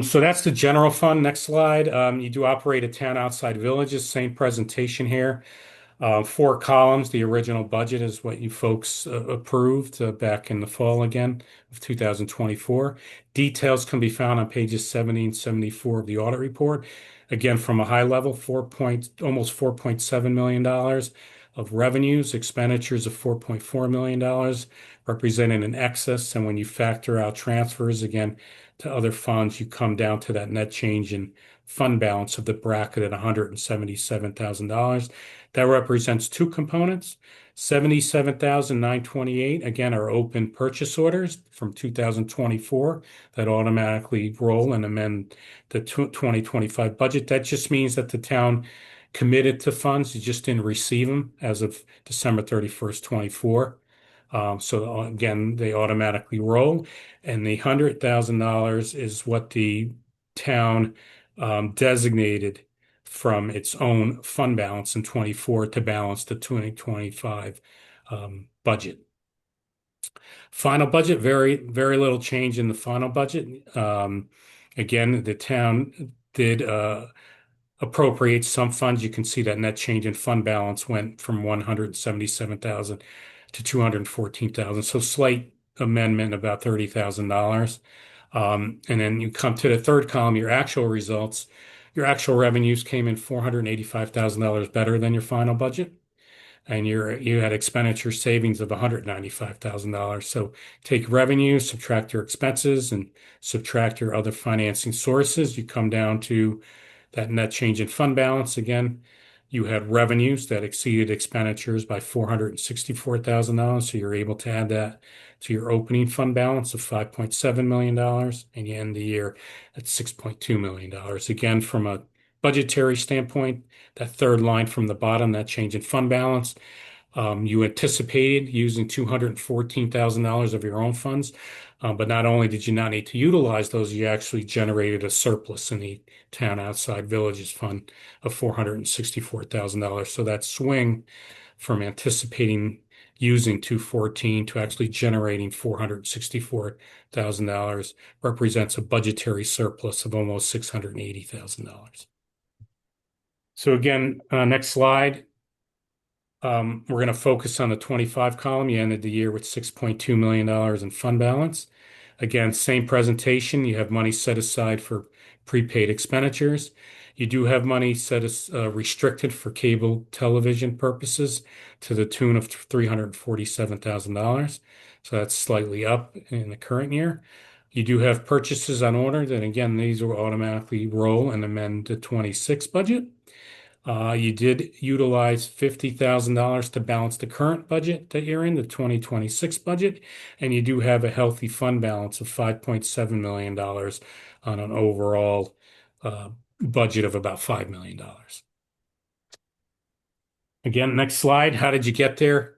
Speaker 6: So that's the general fund. Next slide. You do operate a town outside villages, same presentation here. 4 columns. The original budget is what you folks approved back in the fall again of 2024. Details can be found on pages 70 and 74 of the audit report. Again, from a high level, almost $4.7 million of revenues, expenditures of $4.4 million, representing an excess. And when you factor out transfers again to other funds, you come down to that net change in fund balance of the bracket at $177,000. That represents 2 components. 77,928 again are open purchase orders from 2024 that automatically roll and amend the 2025 budget. That just means that the town committed to funds, you just didn't receive them as of December 31st, 24. So again, they automatically roll, and the $100,000 is what the town designated from its own fund balance in 24 to balance the 2025 budget. Final budget, very, very little change in the final budget. Again, the town did appropriate some funds. You can see that net change in fund balance went from 177,000 to 214,000. So slight amendment, about $30,000. And then you come to the third column, your actual results. Your actual revenues came in $485,000 better than your final budget. And you had expenditure savings of $195,000. So take revenue, subtract your expenses, and subtract your other financing sources. You come down to that net change in fund balance. Again, you had revenues that exceeded expenditures by $464,000. So you're able to add that to your opening fund balance of $5.7 million, and you end the year at $6.2 million. Again, from a budgetary standpoint, that third line from the bottom, that change in fund balance, you anticipated using $214,000 of your own funds, but not only did you not need to utilize those, you actually generated a surplus in the town outside villages fund of $464,000. So that swing from anticipating using 214 to actually generating $464,000 represents a budgetary surplus of almost $680,000. So again, next slide. We're going to focus on the 25 column. You ended the year with $6.2 million in fund balance. Again, same presentation. You have money set aside for prepaid expenditures. You do have money restricted for cable television purposes to the tune of $347,000. So that's slightly up in the current year. You do have purchases on order. Then again, these will automatically roll and amend the 26 budget. You did utilize $50,000 to balance the current budget that you're in, the 2026 budget, and you do have a healthy fund balance of $5.7 million on an overall budget of about $5 million. Again, next slide. How did you get there?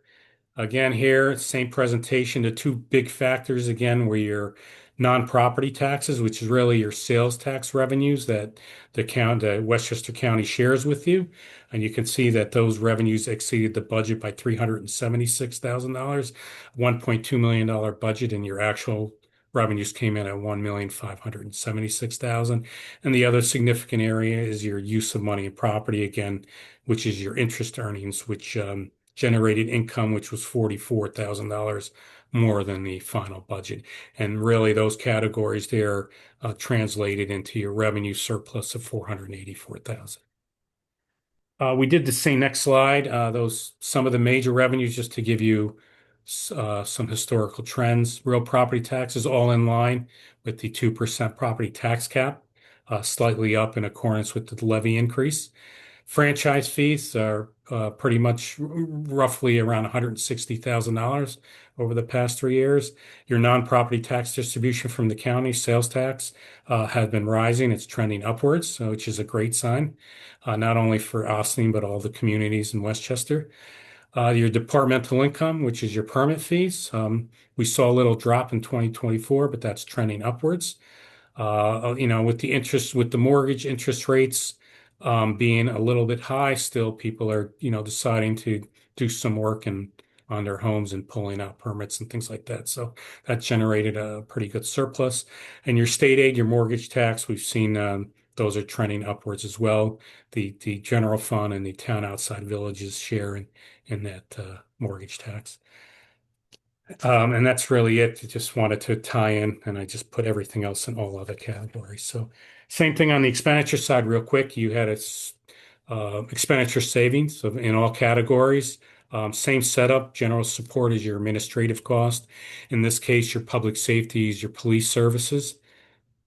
Speaker 6: Again, here, same presentation. The two big factors, again, were your non-property taxes, which is really your sales tax revenues that the Westchester County shares with you. And you can see that those revenues exceeded the budget by $376,000, $1.2 million budget, and your actual revenues came in at $1,576,000. And the other significant area is your use of money and property, again, which is your interest earnings, which generated income, which was $44,000 more than the final budget. And really those categories there translated into your revenue surplus of $484,000. We did the same next slide. Some of the major revenues, just to give you some historical trends. Real property taxes all in line with the 2% property tax cap, slightly up in accordance with the levy increase. Franchise fees are pretty much roughly around $160,000 over the past 3 years. Your non-property tax distribution from the county, sales tax, has been rising. It's trending upwards, which is a great sign, not only for Ossining, but all the communities in Westchester. Your departmental income, which is your permit fees. We saw a little drop in 2024, but that's trending upwards. With with the mortgage interest rates being a little bit high, still people are, deciding to do some work on their homes and pulling out permits and things like that. So that generated a pretty good surplus. And your state aid, your mortgage tax, we've seen those are trending upwards as well. The general fund and the town outside villages share in that mortgage tax. And that's really it. I just wanted to tie in, and I just put everything else in all other categories. So, same thing on the expenditure side, real quick. You had expenditure savings in all categories. Same setup. General support is your administrative cost. In this case, your public safety is your police services,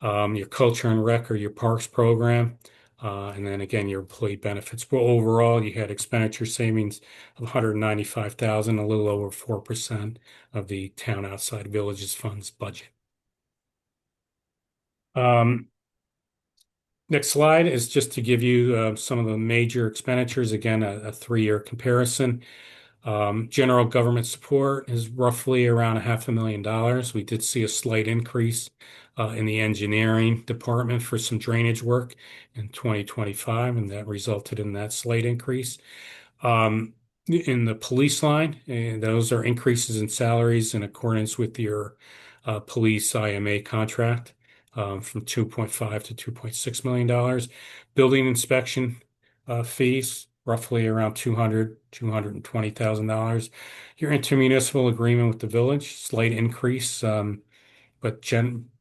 Speaker 6: your culture and rec or your parks program, and then again your employee benefits. But overall, you had expenditure savings of 195,000, a little over 4% of the town outside villages funds budget. Next slide is just to give you some of the major expenditures. Again, a 3-year comparison. General government support is roughly around $500,000. We did see a slight increase in the engineering department for some drainage work in 2025, and that resulted in that slight increase. In the police line, those are increases in salaries in accordance with your police IMA contract from 2.5 to $2.6 million. Building inspection fees, roughly around $220,000. Your intermunicipal agreement with the village, slight increase, but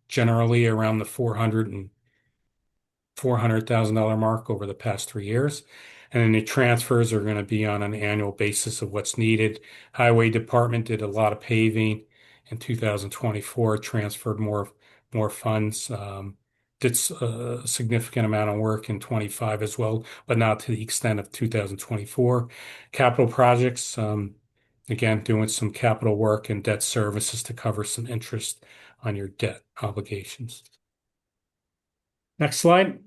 Speaker 6: generally around the $400,000 mark over the past 3 years. And then the transfers are going to be on an annual basis of what's needed. Highway Department did a lot of paving in 2024, transferred more funds. Did a significant amount of work in 25 as well, but not to the extent of 2024. Capital projects, again, doing some capital work and debt services to cover some interest on your debt obligations. Next slide.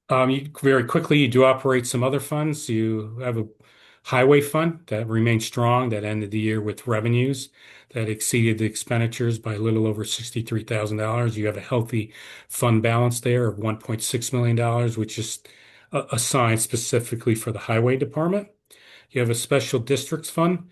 Speaker 6: Very quickly, you do operate some other funds. You have a highway fund that remains strong, that ended the year with revenues that exceeded the expenditures by a little over $63,000. You have a healthy fund balance there of $1.6 million, which is assigned specifically for the highway department. You have a special districts fund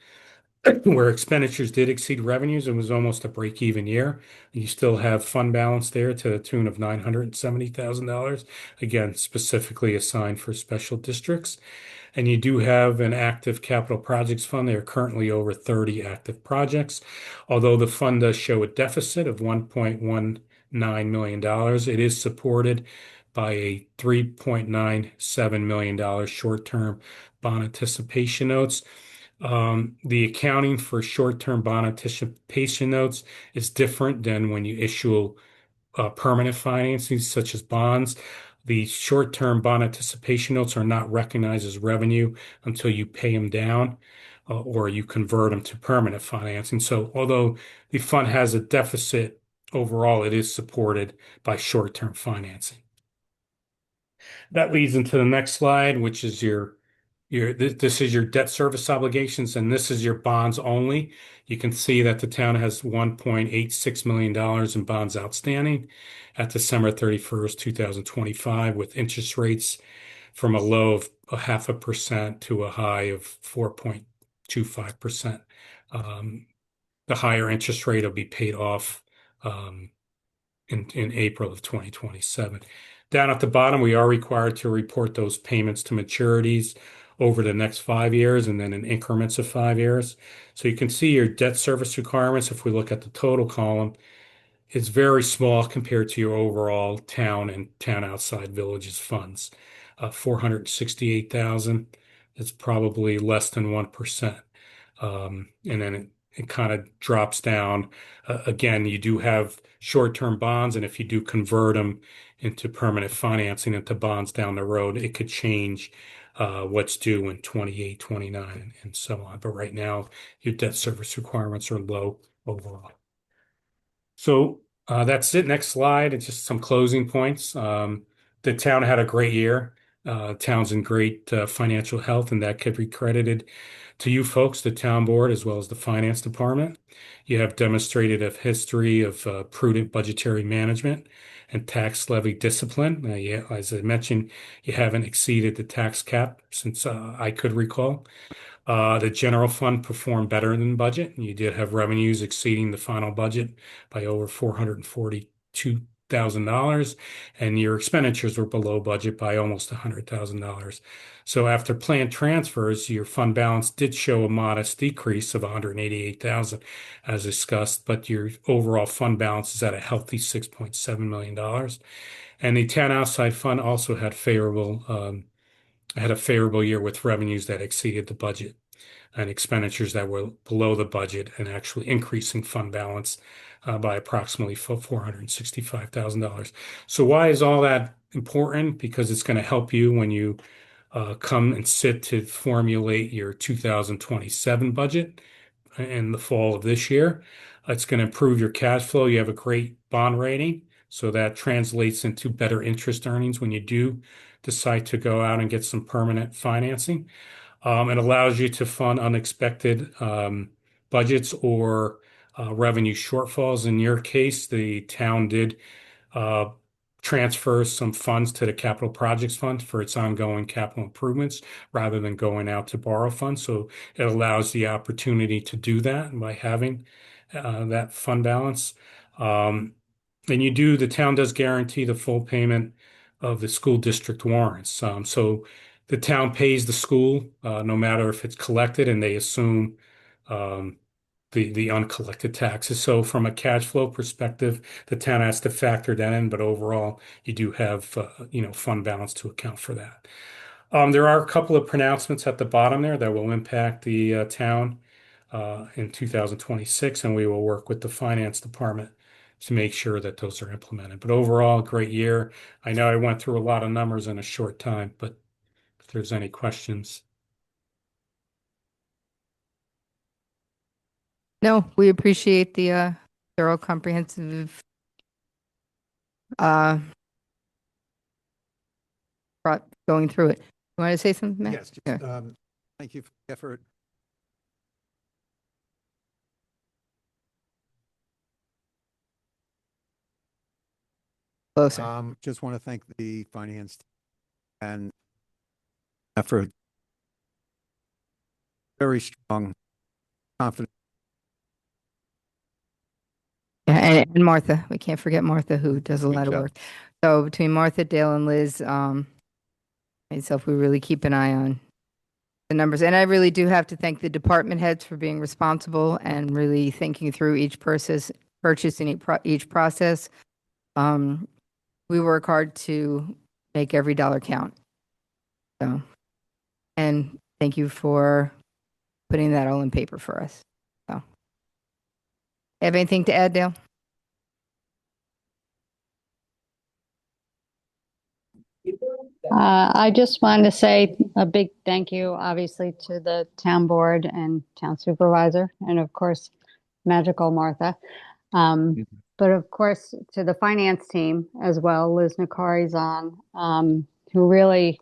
Speaker 6: where expenditures did exceed revenues. It was almost a break-even year. You still have fund balance there to the tune of $970,000, again, specifically assigned for special districts. And you do have an active capital projects fund. There are currently over 30 active projects. Although the fund does show a deficit of $1.19 million, it is supported by a $3.97 million short-term bond anticipation notes. The accounting for short-term bond anticipation notes is different than when you issue permanent financing, such as bonds. The short-term bond anticipation notes are not recognized as revenue until you pay them down or you convert them to permanent financing. So although the fund has a deficit overall, it is supported by short-term financing. That leads into the next slide, which is this is your debt service obligations, and this is your bonds only. You can see that the town has $1.86 million in bonds outstanding at December 31st, 2025, with interest rates from a low of 0.5% to a high of 4.25%. The higher interest rate will be paid off in April of 2027. Down at the bottom, we are required to report those payments to maturities over the next 5 years and then in increments of 5 years. So you can see your debt service requirements, if we look at the total column, is very small compared to your overall town and town outside villages funds. 468,000, it's probably less than 1%. And then it kind of drops down. Again, you do have short-term bonds, and if you do convert them into permanent financing into bonds down the road, it could change what's due in 28, 29, and so on. But right now, your debt service requirements are low overall. So that's it. Next slide. It's just some closing points. The town had a great year. Town's in great financial health, and that could be credited to you folks, the town board, as well as the finance department. You have demonstrated a history of prudent budgetary management and tax levy discipline. As I mentioned, you haven't exceeded the tax cap since I could recall. The general fund performed better than budget. You did have revenues exceeding the final budget by over $442,000, and your expenditures were below budget by almost $100,000. So after planned transfers, your fund balance did show a modest decrease of $188,000 as discussed, but your overall fund balance is at a healthy $6.7 million. And the town outside fund also had a favorable year with revenues that exceeded the budget and expenditures that were below the budget, and actually increasing fund balance by approximately $465,000. So why is all that important? Because it's going to help you when you come and sit to formulate your 2027 budget in the fall of this year. It's going to improve your cash flow. You have a great bond rating, so that translates into better interest earnings when you do decide to go out and get some permanent financing. It allows you to fund unexpected budgets or revenue shortfalls. In your case, the town did uh, transfer some funds to the capital projects fund for its ongoing capital improvements rather than going out to borrow funds. So it allows the opportunity to do that by having that fund balance. And the town does guarantee the full payment of the school district warrants. So the town pays the school no matter if it's collected, and they assume um, the uncollected taxes. So from a cash flow perspective, the town has to factor that in, but overall, you do have fund balance to account for that. There are a couple of pronouncements at the bottom there that will impact the town in 2026, and we will work with the finance department to make sure that those are implemented. But overall, great year. I know I went through a lot of numbers in a short time, but if there's any questions.
Speaker 1: No, we appreciate the thorough, comprehensive uh, going through it. You want to say something, Matt?
Speaker 5: Yes,
Speaker 1: Yeah.
Speaker 5: thank you for the effort.
Speaker 1: Closer.
Speaker 5: Just want to thank the finance and effort. Very strong, confident.
Speaker 1: Yeah, and Martha. We can't forget Martha, who does a
Speaker 5: Good
Speaker 1: lot of
Speaker 5: job.
Speaker 1: work. So between Martha, Dale, and Liz, myself, we really keep an eye on the numbers. And I really do have to thank the department heads for being responsible and really thinking through each purchase in each process. We work hard to make every dollar count. So, and thank you for putting that all in paper for us. So, have anything to add, Dale?
Speaker 8: I just wanted to say a big thank you, obviously, to the town board and town supervisor, and of course, magical Martha. But of course, to the finance team as well, Liz Nakari's on, who really,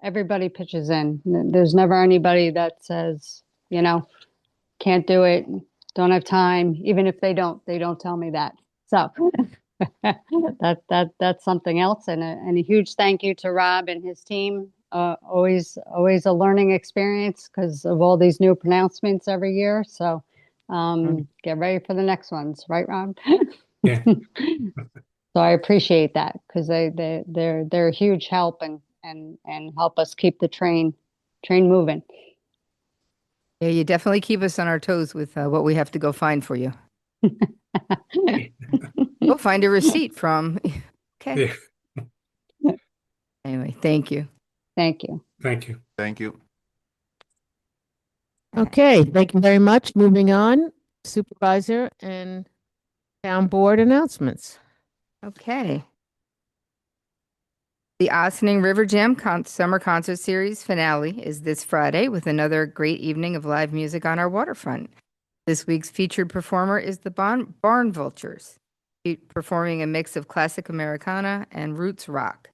Speaker 8: everybody pitches in. There's never anybody that says, can't do it, don't have time. Even if they don't tell me that. So that's something else. And a huge thank you to Rob and his team. Always a learning experience because of all these new pronouncements every year. So get ready for the next ones, right, Rob?
Speaker 6: Yeah.
Speaker 8: So I appreciate that because they're a huge help and help us keep the train moving.
Speaker 1: Yeah, you definitely keep us on our toes with what we have to go find for you. Go find a receipt from. Okay.
Speaker 6: Yeah.
Speaker 1: Anyway, thank you.
Speaker 8: Thank you.
Speaker 6: Thank you.
Speaker 9: Thank you.
Speaker 2: Okay, thank you very much. Moving on, supervisor and town board announcements.
Speaker 1: Okay. The Ossining River Jam Summer Concert Series finale is this Friday with another great evening of live music on our waterfront. This week's featured performer is the Barn Vultures, performing a mix of classic Americana and roots rock.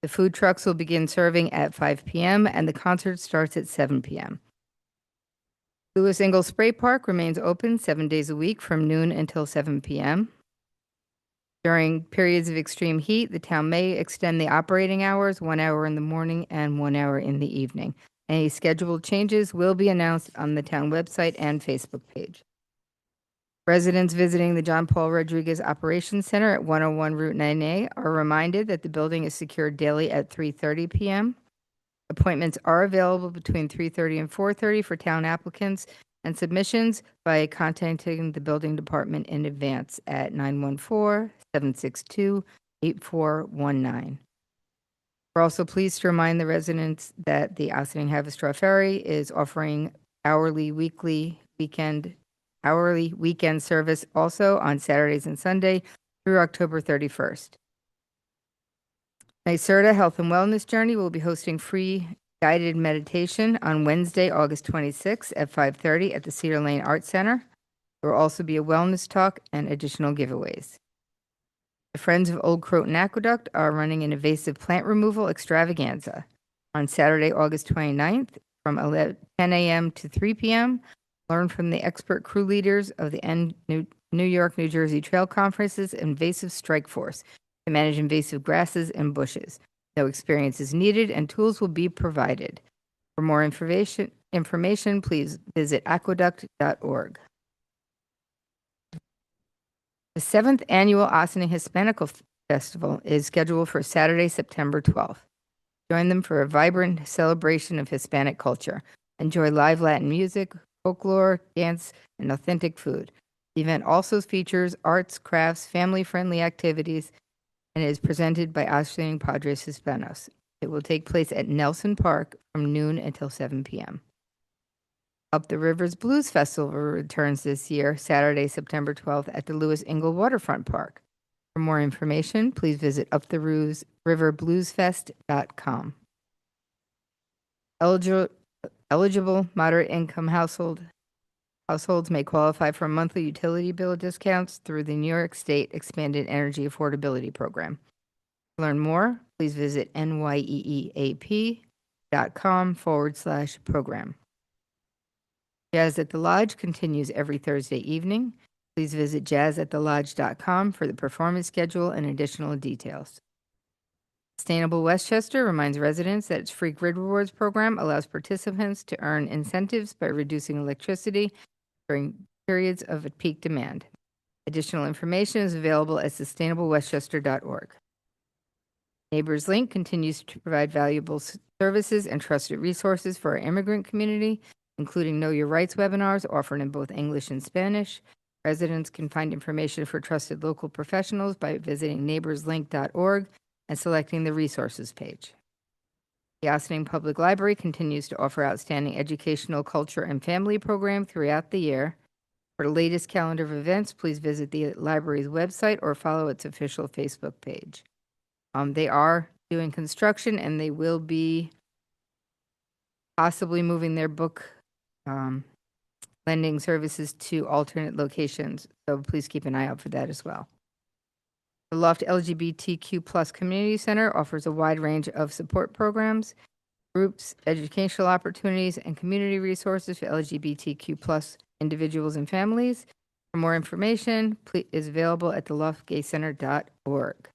Speaker 1: The food trucks will begin serving at 5 p.m. and the concert starts at 7 p.m. Lewis Ingalls Spray Park remains open 7 days a week from noon until 7 p.m. During periods of extreme heat, the town may extend the operating hours 1 hour in the morning and 1 hour in the evening. Any scheduled changes will be announced on the town website and Facebook page. Residents visiting the John Paul Rodriguez Operations Center at 101 Route 9A are reminded that the building is secured daily at 3:30 p.m. Appointments are available between 3:30 and 4:30 for town applicants and submissions by contacting the building department in advance at 914-762-8419. We're also pleased to remind the residents that the Ossining Haverstraw Ferry is offering hourly weekend service also on Saturdays and Sunday through October 31st. NYSERDA Health and Wellness Journey will be hosting free guided meditation on Wednesday, August 26th at 5:30 at the Cedar Lane Arts Center. There will also be a wellness talk and additional giveaways. The Friends of Old Croton Aqueduct are running an invasive plant removal extravaganza on Saturday, August 29th from 10 a.m. to 3 p.m. Learn from the expert crew leaders of the New York, New Jersey Trail Conference's Invasive Strike Force to manage invasive grasses and bushes. No experience is needed and tools will be provided. For more information, please visit aqueduct.org. The 7th Annual Ossining Hispanic Festival is scheduled for Saturday, September 12th. Join them for a vibrant celebration of Hispanic culture. Enjoy live Latin music, folklore, dance, and authentic food. The event also features arts, crafts, family-friendly activities, and is presented by Ossining Padres Hispanos. It will take place at Nelson Park from noon until 7 p.m. Up the Rivers Blues Festival returns this year, Saturday, September 12th, at the Lewis Ingle Waterfront Park. For more information, please visit uptheriverbluesfest.com. Eligible moderate-income households may qualify for monthly utility bill discounts through the New York State Expanded Energy Affordability Program. To learn more, please visit nyeeap.com/program. Jazz at the Lodge continues every Thursday evening. Please visit jazzathelodge.com for the performance schedule and additional details. Sustainable Westchester reminds residents that its free grid rewards program allows participants to earn incentives by reducing electricity during periods of peak demand. Additional information is available at sustainablewestchester.org. Neighbors Link continues to provide valuable services and trusted resources for our immigrant community, including Know Your Rights webinars offered in both English and Spanish. Residents can find information for trusted local professionals by visiting neighborslink.org and selecting the resources page. The Ossining Public Library continues to offer outstanding educational, culture, and family programs throughout the year. For the latest calendar of events, please visit the library's website or follow its official Facebook page. They are doing construction and they will be possibly moving their book lending services to alternate locations. So please keep an eye out for that as well. The Loft LGBTQ+ Community Center offers a wide range of support programs, groups, educational opportunities, and community resources for LGBTQ+ individuals and families. For more information, is available at theloftgaycenter.org.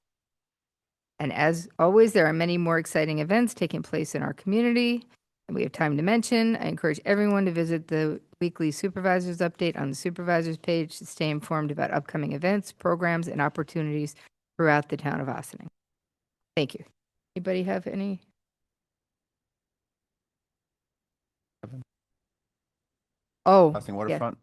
Speaker 1: And as always, there are many more exciting events taking place in our community, and we have time to mention. I encourage everyone to visit the weekly supervisors update on the supervisors page to stay informed about upcoming events, programs, and opportunities throughout the town of Ossining. Thank you. Anybody have any? Oh,
Speaker 5: Ossining
Speaker 1: yeah.
Speaker 5: Waterfront.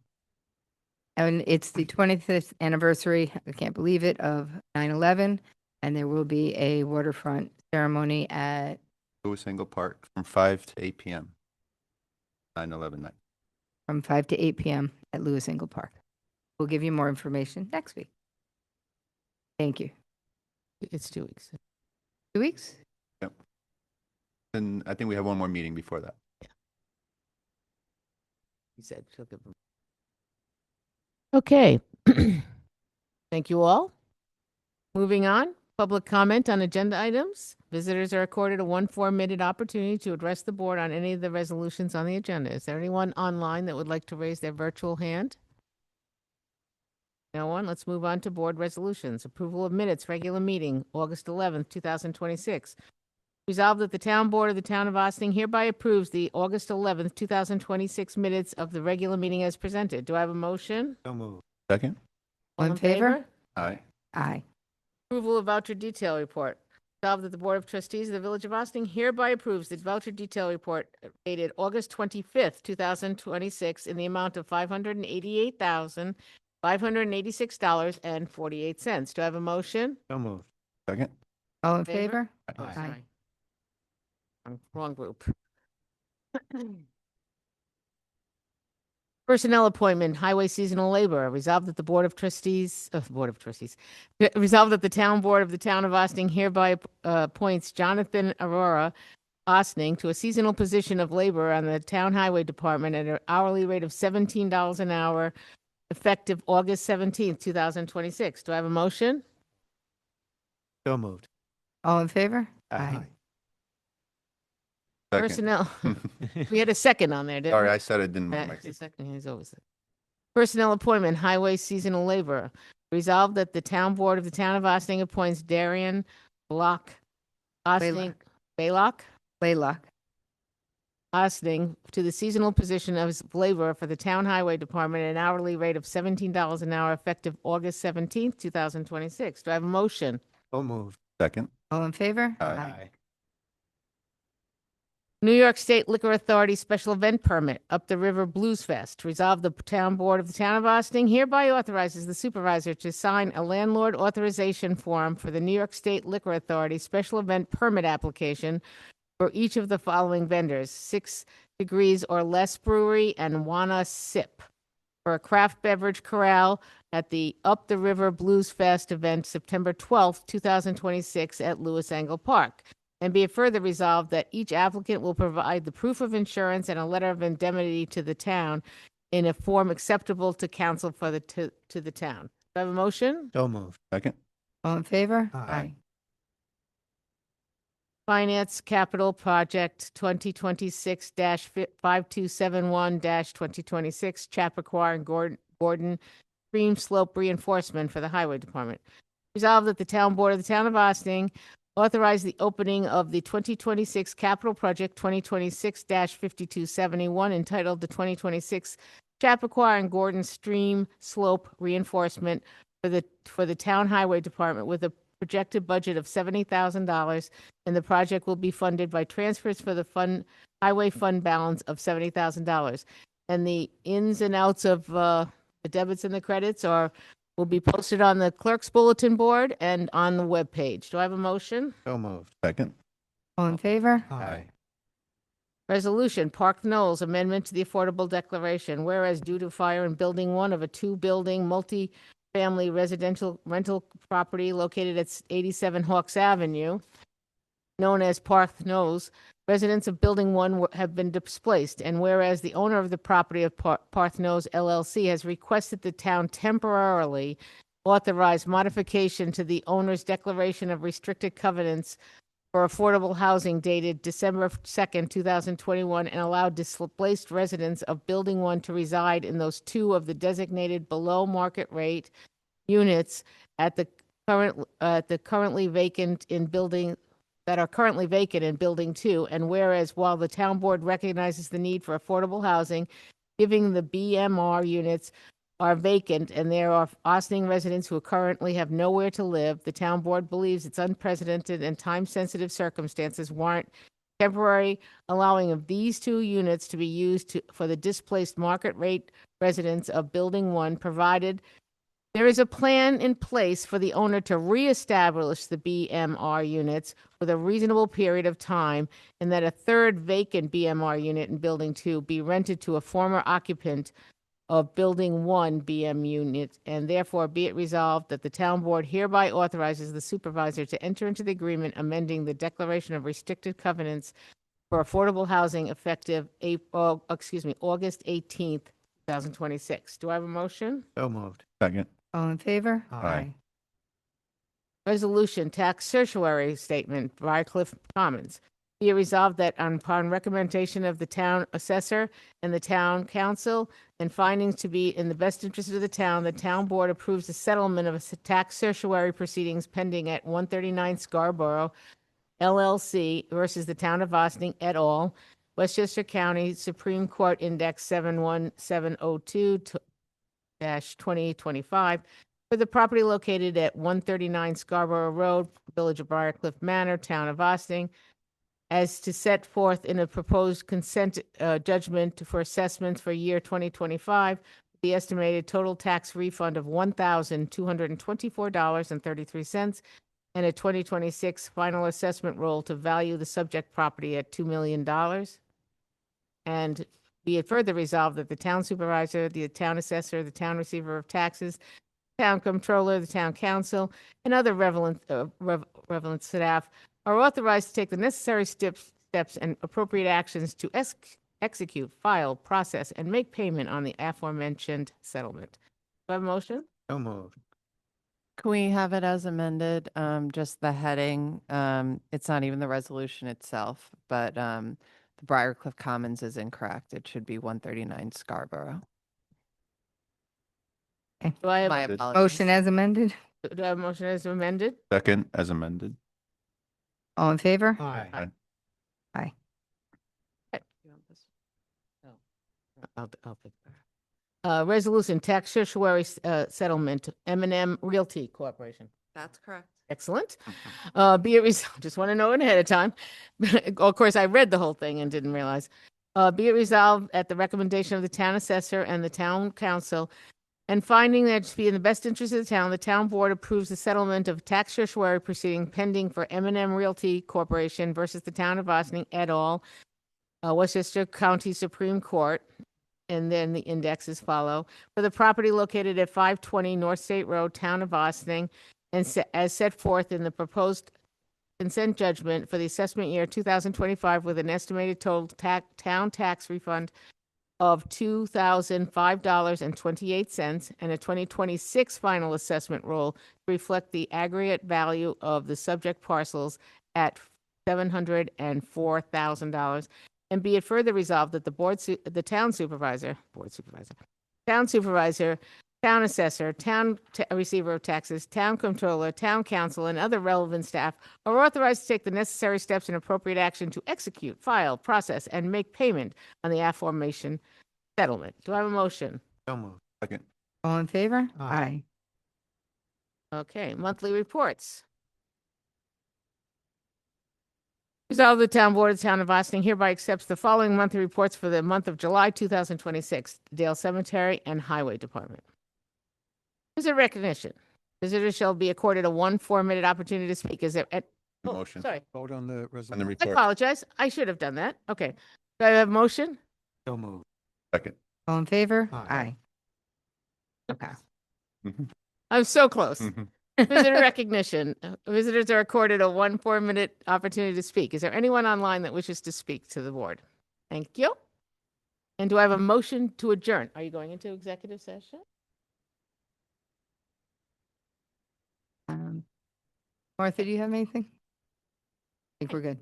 Speaker 1: And it's the 25th anniversary, I can't believe it, of 9/11, and there will be a waterfront ceremony at
Speaker 5: Lewis Ingle Park from 5 to 8 p.m. 9/11 night.
Speaker 1: from 5 to 8 p.m. at Lewis Ingle Park. We'll give you more information next week. Thank you.
Speaker 2: It's 2 weeks.
Speaker 1: 2 weeks?
Speaker 5: And I think we have one more meeting before that.
Speaker 2: He said she'll give them. Okay. Thank you all. Moving on. Public comment on agenda items. Visitors are accorded a 4-minute opportunity to address the board on any of the resolutions on the agenda. Is there anyone online that would like to raise their virtual hand? No one? Let's move on to board resolutions. Approval of minutes, regular meeting, August 11th, 2026. Resolved that the town board of the town of Ossining hereby approves the August 11th, 2026 minutes of the regular meeting as presented. Do I have a motion?
Speaker 5: So moved.
Speaker 9: Second.
Speaker 1: All in favor?
Speaker 9: Aye.
Speaker 1: Aye.
Speaker 2: Approval of voucher detail report. Resolved that the Board of Trustees of the Village of Ossining hereby approves the voucher detail report dated August 25th, 2026 in the amount of $588,586.48. Do I have a motion?
Speaker 5: So moved.
Speaker 9: Second.
Speaker 1: All in
Speaker 2: Favor?
Speaker 1: favor?
Speaker 2: Oh,
Speaker 1: Aye.
Speaker 2: sorry. Wrong group. Personnel appointment, highway seasonal labor. Resolved that the resolved that the town board of the town of Ossining hereby appoints Jonathan Aurora Ossining to a seasonal position of labor on the town highway department at an hourly rate of $17 an hour, effective August 17th, 2026. Do I have a motion?
Speaker 5: So moved.
Speaker 1: All in favor?
Speaker 5: Aye.
Speaker 9: Second.
Speaker 2: Personnel. We had a second on there, didn't we?
Speaker 9: Sorry, I said it didn't.
Speaker 2: The second, he's always there. Personnel appointment, highway seasonal labor. Resolved that the town board of the town of Ossining appoints Darian Block Ossining, Baylock
Speaker 1: Laylock.
Speaker 2: Ossining to the seasonal position of laborer for the town highway department at an hourly rate of $17 an hour, effective August 17th, 2026. Do I have a motion?
Speaker 5: So moved.
Speaker 9: Second.
Speaker 1: All in favor?
Speaker 9: Aye.
Speaker 2: New York State Liquor Authority Special Event Permit, Up the River Blues Fest. Resolved the town board of the town of Ossining hereby authorizes the supervisor to sign a landlord authorization form for the New York State Liquor Authority Special Event Permit application for each of the following vendors: 6 Degrees or Less Brewery and Wanna Sip, for a craft beverage corral at the Up the River Blues Fest event September 12th, 2026 at Lewis Angle Park. And be it further resolved that each applicant will provide the proof of insurance and a letter of indemnity to the town in a form acceptable to council for to the town. Do I have a motion?
Speaker 5: So moved.
Speaker 9: Second.
Speaker 1: All in favor?
Speaker 5: Aye.
Speaker 2: Finance Capital Project 2026-5271-2026, Chappaqua and Gordon Stream Slope Reinforcement for the Highway Department. Resolved that the town board of the town of Ossining authorize the opening of the 2026 capital project 2026-5271 entitled the 2026 Chappaqua and Gordon Stream Slope Reinforcement for the town highway department with a projected budget of $70,000, and the project will be funded by transfers for the highway fund balance of $70,000. And the ins and outs of the debits and the credits will be posted on the clerk's bulletin board and on the webpage. Do I have a motion?
Speaker 5: So moved.
Speaker 9: Second.
Speaker 1: All in favor?
Speaker 5: Aye.
Speaker 2: Resolution, Park Knolls, amendment to the Affordable Declaration. Whereas due to fire in Building 1 of a 2-building multi-family residential rental property located at 87 Hawks Avenue, known as Park Knolls, residents of Building 1 have been displaced. And whereas the owner of the property of Park Knolls LLC has requested the town temporarily authorize modification to the owner's declaration of restricted covenants for affordable housing dated December 2nd, 2021, and allowed displaced residents of Building 1 to reside in those 2 of the designated below market rate units at the currently vacant in Building 2, and whereas while the town board recognizes the need for affordable housing, giving the BMR units are vacant and there are Ossining residents who currently have nowhere to live, the town board believes it's unprecedented and time-sensitive circumstances warrant temporary allowing of these 2 units to be used for the displaced market rate residents of Building 1, provided there is a plan in place for the owner to reestablish the BMR units with a reasonable period of time, and that a 3rd vacant BMR unit in Building 2 be rented to a former occupant of Building 1 BM unit, and therefore be it resolved that the town board hereby authorizes the supervisor to enter into the agreement amending the declaration of restricted covenants for affordable housing effective August 18th, 2026. Do I have a motion?
Speaker 5: So moved.
Speaker 9: Second.
Speaker 1: All in favor?
Speaker 5: Aye.
Speaker 2: Resolution, tax certiorari statement, Briarcliff Commons. Be it resolved that upon recommendation of the town assessor and the town council and findings to be in the best interest of the town board approves the settlement of tax certiorari proceedings pending at 139 Scarborough LLC versus the town of Ossining et al., Westchester County Supreme Court Index 71702-2025, for the property located at 139 Scarborough Road, Village of Briarcliff Manor, Town of Ossining, as to set forth in a proposed consent judgment for assessments for year 2025, the estimated total tax refund of $1,224.33, and a 2026 final assessment roll to value the subject property at $2 million. And be it further resolved that the town supervisor, the town assessor, the town receiver of taxes, town controller, the town council, and other relevant staff are authorized to take the necessary steps and appropriate actions to execute, file, process, and make payment on the aforementioned settlement. Do I have a motion?
Speaker 5: So moved.
Speaker 9: Can we have it as amended? Just the heading. It's not even the resolution itself, but the Briarcliff Commons is incorrect. It should be 139 Scarborough.
Speaker 2: Do I have
Speaker 9: My
Speaker 2: a
Speaker 9: apologies.
Speaker 1: Motion as amended?
Speaker 2: do I have a motion as amended?
Speaker 10: Second, as amended.
Speaker 1: All in favor?
Speaker 5: Aye.
Speaker 1: Aye.
Speaker 2: I'll take that. Resolution, tax certiorari settlement, M&M Realty Corporation.
Speaker 9: That's correct.
Speaker 2: Excellent. Be it resolved, just want to know it ahead of time. Of course, I read the whole thing and didn't realize. Be it resolved at the recommendation of the town assessor and the town council, and finding that to be in the best interest of the town board approves the settlement of tax certiorari proceeding pending for M&M Realty Corporation versus the town of Ossining et al., Westchester County Supreme Court, and then the indexes follow, for the property located at 520 North State Road, town of Ossining, and as set forth in the proposed consent judgment for the assessment year 2025 with an estimated total town tax refund of $2,005.28 and a 2026 final assessment roll to reflect the aggregate value of the subject parcels at $704,000. And be it further resolved that the town supervisor, town assessor, town receiver of taxes, town controller, town council, and other relevant staff are authorized to take the necessary steps and appropriate action to execute, file, process, and make payment on the aforementioned settlement. Do I have a motion?
Speaker 5: So moved.
Speaker 10: Second.
Speaker 1: All in favor?
Speaker 5: Aye.
Speaker 2: Okay, monthly reports. Resolved, the town board of the town of Ossining hereby accepts the following monthly reports for the month of July 2026, Dale Cemetery and Highway Department. Visit recognition. Visitors shall be accorded a 4-minute opportunity to speak. Is there?
Speaker 10: Motion.
Speaker 2: Sorry,
Speaker 5: Vote on the
Speaker 10: On the
Speaker 5: resolution.
Speaker 2: I
Speaker 10: report.
Speaker 2: apologize. I should have done that. Okay. Do I have a motion?
Speaker 5: So moved.
Speaker 10: Second.
Speaker 1: All in favor?
Speaker 5: Aye.
Speaker 1: Okay.
Speaker 10: Mhm.
Speaker 2: I'm so close.
Speaker 10: Mhm.
Speaker 2: Visitor recognition. Visitors are accorded a 4-minute opportunity to speak. Is there anyone online that wishes to speak to the board? Thank you. And do I have a motion to adjourn? Are you going into executive session?
Speaker 1: Martha, do you have anything? I think we're good.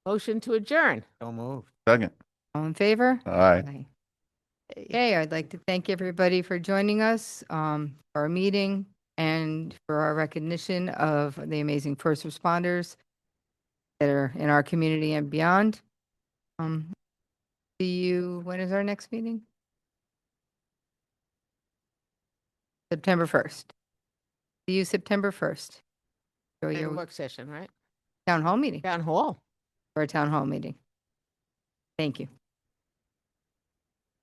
Speaker 2: Motion to adjourn.
Speaker 5: So moved.
Speaker 10: Second.
Speaker 1: All in favor?
Speaker 10: Aye.
Speaker 1: Okay, I'd like to thank everybody for joining us for our meeting and for our recognition of the amazing first responders that are in our community and beyond. See you, when is our next meeting? September 1st. See you September 1st. For
Speaker 2: Your
Speaker 1: your
Speaker 2: work session, right?
Speaker 1: town hall meeting,
Speaker 2: Town hall.
Speaker 1: for a town hall meeting. Thank you.